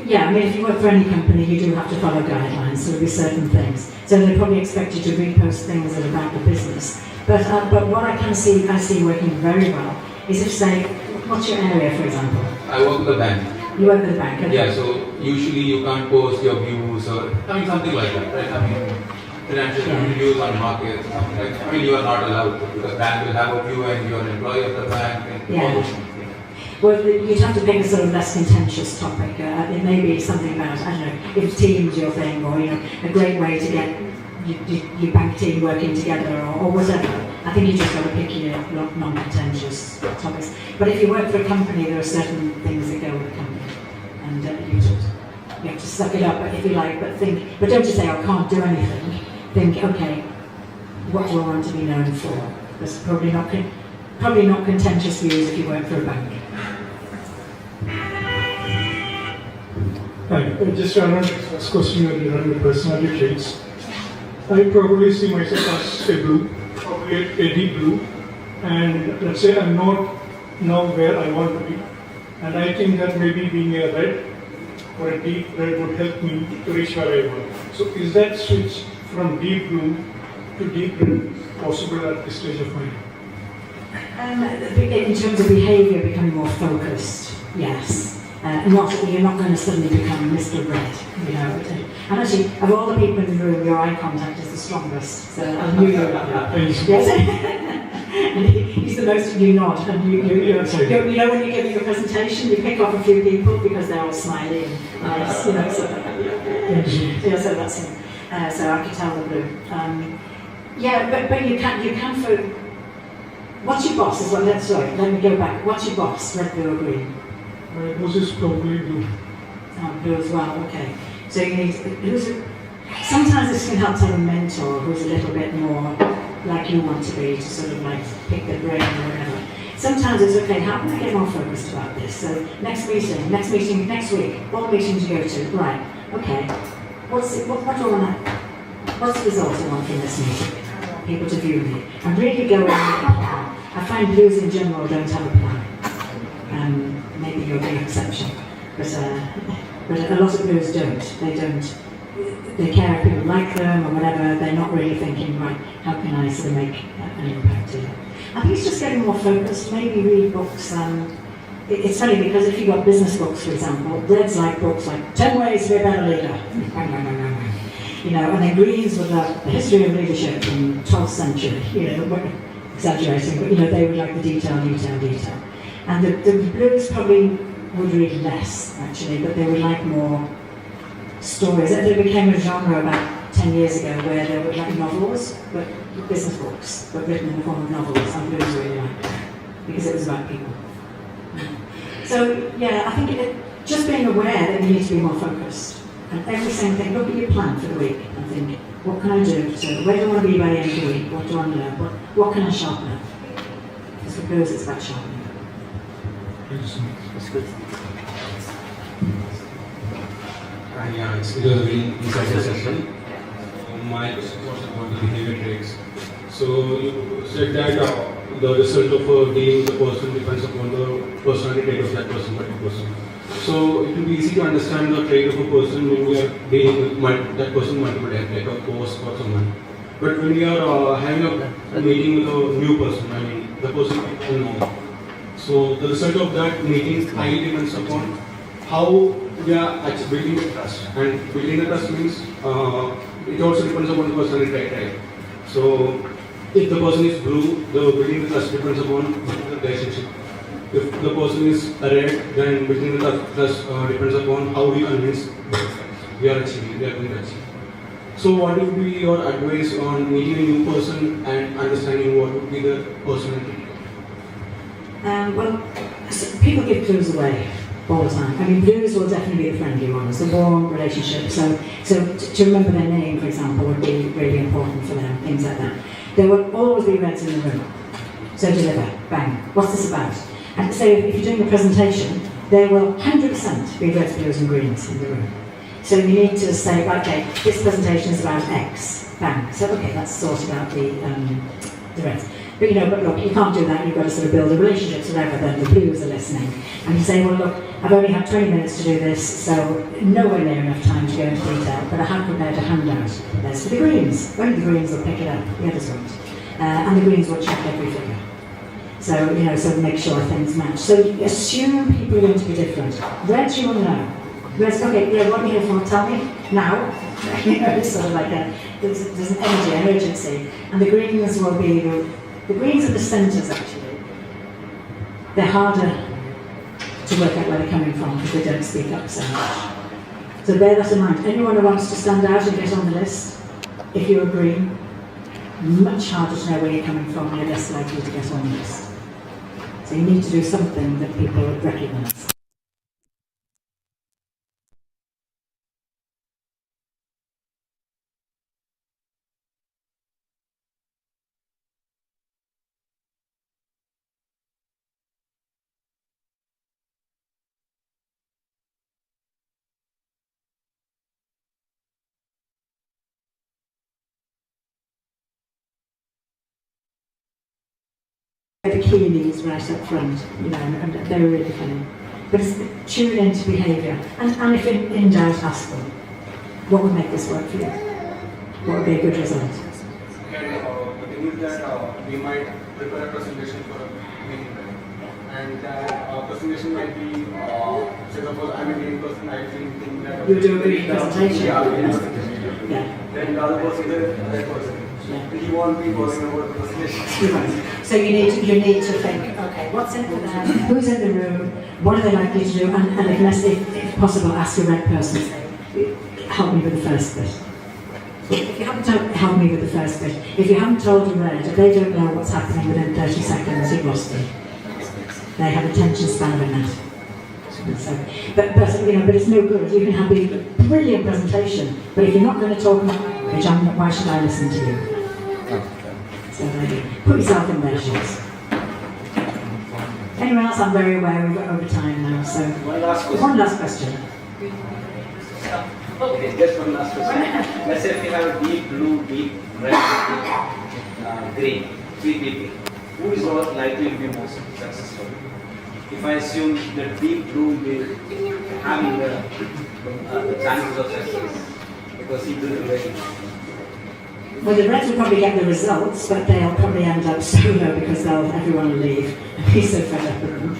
Yeah, I mean, if you work for any company, you do have to follow guidelines. So there'll be certain things. So they probably expect you to repost things that are about the business. But what I see working very well is if, say, what's your area, for example? I work with a bank. You work with a bank, okay. Yeah, so usually you can't post your views or something like that, right? I mean, financial views on markets, something like that. I mean, you are not allowed to, because bank will have a view and you are an employee of the bank and all those things. Well, you'd have to pick a sort of less contentious topic. It may be something about, I don't know, if Teams your thing, or a great way to get your bank team working together, or whatever. I think you just got to pick your non-contentious topics. But if you work for a company, there are certain things that go with the company, and you have to suck it up, if you like. But don't just say, "I can't do anything." Think, okay, what do I want to be known for? There's probably not contentious views if you work for a bank. Hi, just another first question regarding the personality traits. I probably see myself as a blue, probably a deep blue, and let's say I'm not now where I want to be, and I think that maybe being a red or a deep red would help me to reach where I want. So is that switch from deep blue to deep red possible at this stage of my life? In terms of behaviour becoming more focused, yes. You're not going to suddenly become Mr. Red, you know. And actually, of all the people in the room, your eye contact is the strongest. So I knew you were yes. And he's the most, you nod, and you know when you're giving a presentation, you pick off a few people because they're all smiling and nice, you know. So that's him. So I can tell the blue. But you can for. What's your boss? Let me go back. What's your boss? Red, blue, or green? My boss is probably blue. Oh, blue as well. Okay. So you need. Sometimes this can help to have a mentor who's a little bit more like you want to be, to sort of like pick their brain or whatever. Sometimes it's okay. How can I get more focused about this? So next meeting, next week. What meeting to go to? Right. Okay. What do I want? What's the result I want from this meeting? People to view me. And really go in with a plan. I find blues in general don't have a plan. Maybe you're the exception. But a lot of blues don't. They care if people like them or whatever. They're not really thinking, right, how can I sort of make an impact here? I think it's just getting more focused. Maybe read books. It's funny because if you've got business books, for example, reds like books like 10 Ways to Be a Better Leader. You know, and then greens with the history of leadership in 12th century, you know, exaggerating, but you know, they would like the detail. And the blues probably would read less, actually, but they would like more stories. There became a genre about 10 years ago where there were like novels, but business books, but written in the form of novels, and blues really liked that, because it was about people. So, yeah, I think just being aware that you need to be more focused. And every single thing, look at your plan for the week and think, what can I do? So where do I want to be by the end of the week? What do I learn? What can I sharpen up? Because for blues, it's about sharpening. That's good. Yeah, it was a very insightful session. My question was about the behavior traits. So you said that the result of dealing with the person depends upon the personality trait of that person. So it will be easy to understand the trait of a person when we are dealing with that person multiple times, like a boss or someone. But when we are having a meeting with a new person, I mean the person we know. So the result of that meeting highly depends upon how we are actually building the trust. And building the trust means it also depends upon the personality trait, right? So if the person is blue, the building the trust depends upon the relationship. If the person is red, then building the trust depends upon how we convince we are going to achieve. So what would be your advice on meeting a new person and understanding what would be the personality? Well, people give clues away all the time. I mean, blues will definitely be the friendly ones, the warm relationship. So to remember their name, for example, would be really important for them, things like that. There will always be reds in the room. So deliver, bang. What's this about? And so if you're doing a presentation, there will 100% be reds, blues and greens in the room. So you need to say, okay, this presentation is about X, bang. So okay, that's sorted out the reds. But but look, you can't do that, you've got to sort of build a relationship, so therefore then the blues are listening. And you say, well look, I've only had 20 minutes to do this, so nowhere near enough time to go into detail, but I have prepared a handout. There's for the greens. Only the greens will pick it up, the others won't. And the greens will check every figure. So, so make sure things match. So assume people are going to be different. Reds you will know. Reds, okay, yeah, what are you here for? Tell me now. It's sort of like there's an energy, an urgency. And the greens will be, the greens are the centres actually. They're harder to work out where they're coming from because they don't speak up so much. So bear that in mind. Anyone who wants to stand out and get on the list, if you're green, much harder to know where you're coming from and you're less likely to get on the list. So you need to do something that people recognise. The Keeleys right up front, and they were really funny. But it's tune into behaviour, and if in doubt, ask them, what would make this work for you? What would be a good result? And the thing is that we might prepare a presentation for a meeting, and that presentation might be, say suppose I'm a green person, I think that You do a green presentation. Yeah. Then the other person is a red person. Yeah. He won't be bothering about the presentation. Right. So you need to think, okay, what's in it for them? Who's in the room? What are they likely to do? And if possible, ask a red person, help me with the first bit. If you haven't help me with the first bit, if you haven't told a red, if they don't know what's happening within 30 seconds, you've lost them. They have attention span of a gnat. So, but it's no good. You can have a brilliant presentation, but if you're not going to talk about language, why should I listen to you? So put yourself in their shoes. Anyone else? I'm very aware we've got over time now. So one last question. Okay, just one last question. Let's say if you have a deep blue, deep red, green, three people, who is more likely to be most successful? If I assume the deep blue will be having the chances of success, because he will be ready. Well, the Reds will probably get the results, but they'll probably end up solo because everyone will leave and be so fed up with them.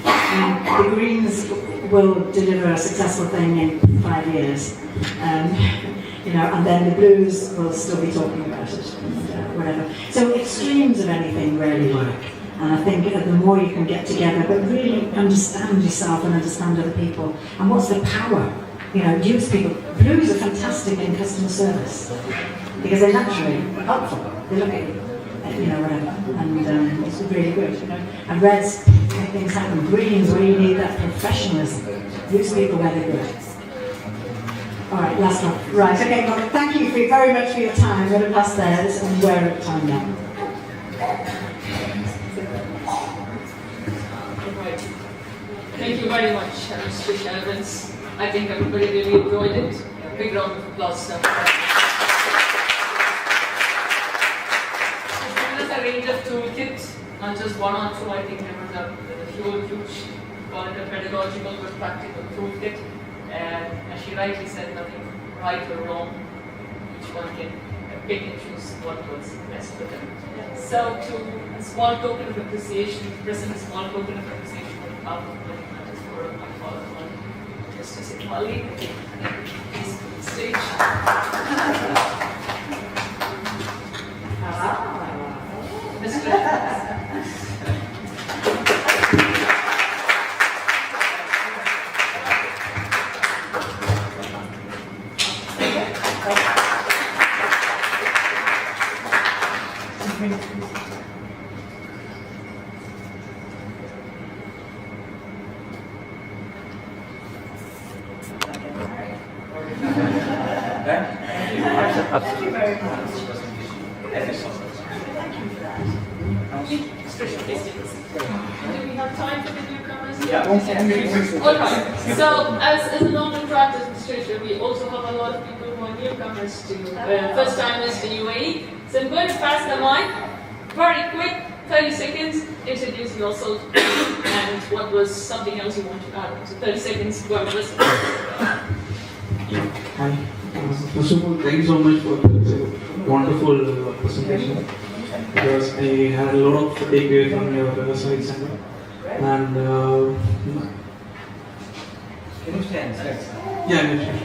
The Greens will deliver a successful thing in 5 years, and then the Blues will still be talking about it, and whatever. So extremes of anything rarely work. And I think the more you can get together, but really understand yourself and understand other people, and what's the power? Use people. Blues are fantastic in customer service because they're naturally helpful. They look at you, whatever, and it's really good. And Reds make things happen. Greens, where you need that professionalism. Use people where they're good. All right, last one. Right, okay. Well, thank you very much for your time. I'm going to pass theirs, and we're at time now. Thank you very much, Ms. Tricia Evans. I think everybody really enjoyed it. A big round of applause. She's given us a range of toolkits, not just one or two. I think there was a huge, call it a pedagogical but practical toolkit. And as she rightly said, nothing right or wrong. Each one can pick and choose what was best for them. So, to a small token of appreciation, present a small token of appreciation on behalf of the matters for my call on Justice Equality. Please come to the stage. Mr. Thank you very much. Thank you for that. Tricia, please take a seat. Do we have time for the newcomers? Yeah. All right. So, as a normal practice, Ms. Tricia, we also have a lot of people who are newcomers to, first timers to UAE. So I'm going to pass the mic. Very quick, 30 seconds. Introduce yourself and what was something else you want to add. So 30 seconds. Go ahead. Hi. First of all, thank you so much for the wonderful presentation. Because I had a lot of takeaway from your slides and Can you stand? yeah.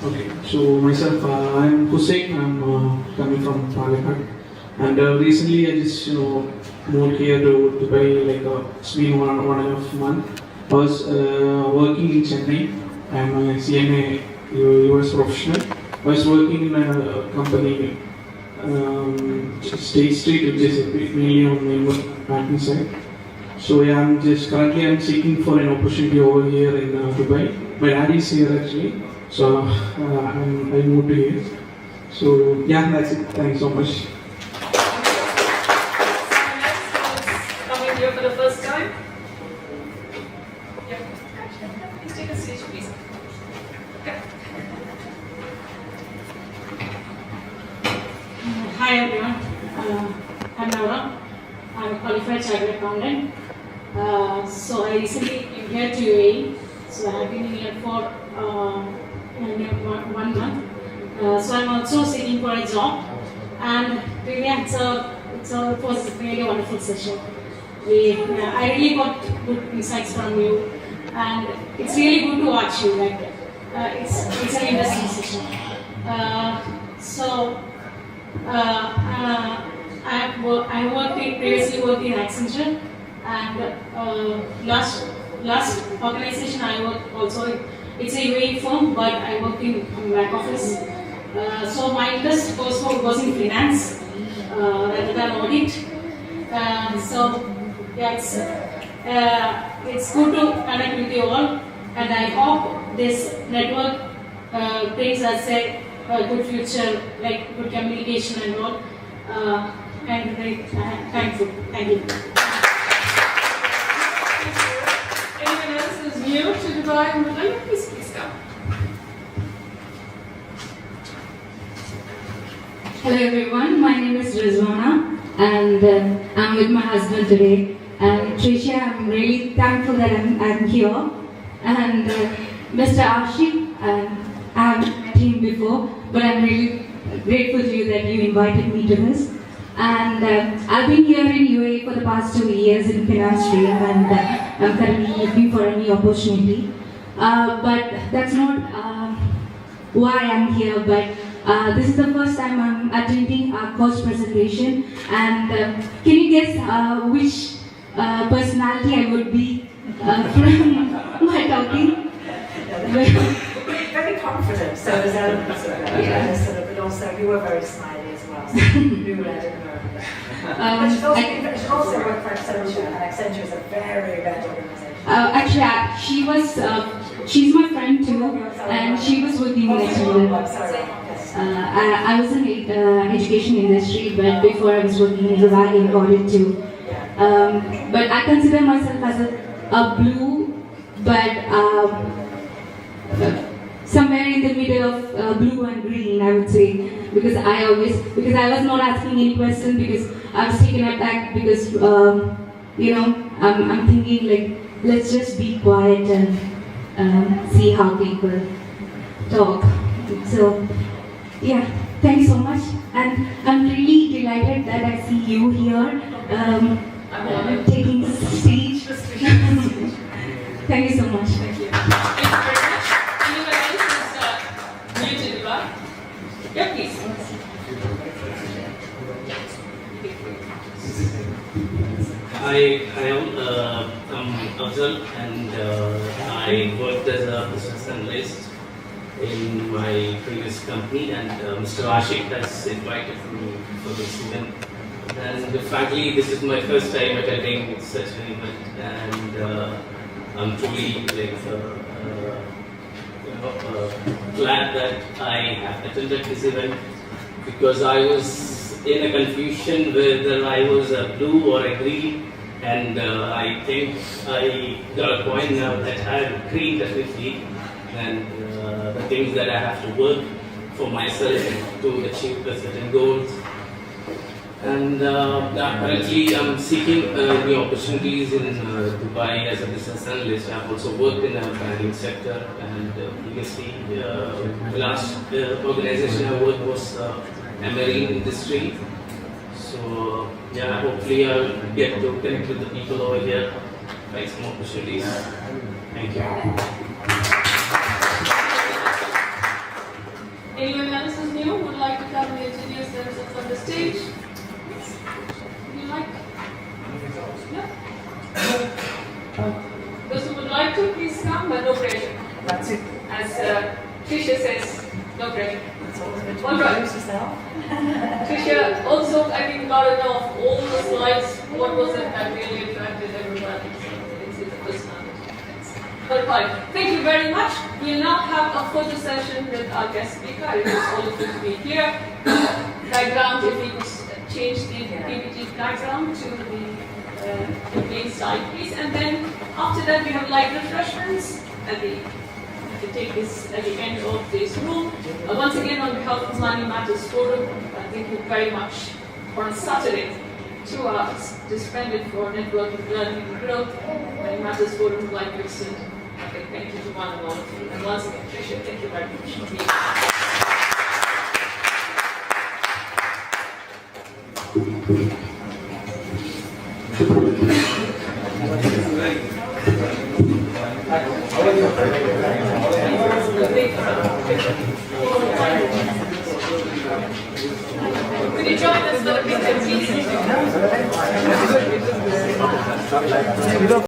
Okay, so myself, I'm Hussein. I'm coming from Palakkad, and recently I just moved here to Dubai. It's been one and a half month. I was working in Chennai. I'm a CMA US professional. I was working in a company, State Street, which is mainly on the banking side. So yeah, I'm seeking for an opportunity over here in Dubai. My dad is here actually, so I moved here. So yeah, that's it. Thanks so much. Coming here for the first time? Yeah. Please take a seat, please. Okay. Hi everyone, I'm Nora. I'm a qualified chartered accountant. So I recently came here to UAE. So I have been here for 1 month. So I'm also seeking for a job. And really, it was really a wonderful session. I really got good insights from you, and it's really good to watch you. It's an interesting session. I previously worked in Accenture, and last organization I worked also, it's a UAE firm, but I worked in back office. So my interest was in finance rather than audit. So yeah, it's good to connect with you all, and I hope this network brings us a good future, like good communication and all. And very thankful. Thank you. Anyone else who's new to Dubai and would like, please come. Hello everyone, my name is Rizwana, and I'm with my husband today. And Tricia, I'm really thankful that I'm here. And Mr. Ashik, I haven't met him before, but I'm really grateful to you that you invited me to this. And I've been here in UAE for the past 2 years in finance stream, and I'm currently looking for a new opportunity. But that's not why I'm here, but this is the first time I'm attending our course presentation. And can you guess which personality I would be from my talking? Very confident, so there's elements of that, but also you were very smiley as well, so you were but she's also worked for Accenture, and Accenture is a very bad organization. Actually, she's my friend too, and she was working in Accenture. I was in education industry, but before I was working in the Valley audit too. But I consider myself as a blue, but somewhere in the middle of blue and green, I would say, because I was not asking any question, because I was taken aback, because I'm thinking like, let's just be quiet and see how people talk. So yeah, thanks so much, and I'm really delighted that I see you here taking the stage. Thank you so much. Thank you. Thank you very much. Anyone else who's new to Dubai? Yeah, please. I'm Afzal, and I worked as a business analyst in my previous company, and Mr. Ashik has invited me for this event. And frankly, this is my first time attending such an event, and I'm truly glad that I have attended this event, because I was in a confusion whether I was a blue or a green, and I think I got a point now that I'm green definitely, and the things that I have to work for myself to achieve the certain goals. And currently I'm seeking new opportunities in Dubai as a business analyst. I've also worked in the banking sector, and previously the last organization I worked was a marine industry. So yeah, hopefully I'll get to connect with the people over here, find some opportunities. Thank you. Anyone else who's new would like to come and introduce themselves on the stage? Would you like? No? Those who would like to, please come, but no pressure. That's it. As Tricia says, no pressure. All right. Tricia, also I think got to know of all the slides, what was it that really attracted everybody? So it's a personality. But right, thank you very much. We'll now have a photo session with our guest speaker. I request all of you to be here. Background, if we could change the PPT background to the main side, please. And then after that, we have light refreshments at the to take this at the end of this room. Once again, on behalf of Money Matters Forum, thank you very much. On Saturday, 2 hours to spend it for networking, learning, and growth. Money Matters Forum would like to extend a big thank you to one and all of you. And once again, Tricia, thank you very much for being Could you join us for the picture, please?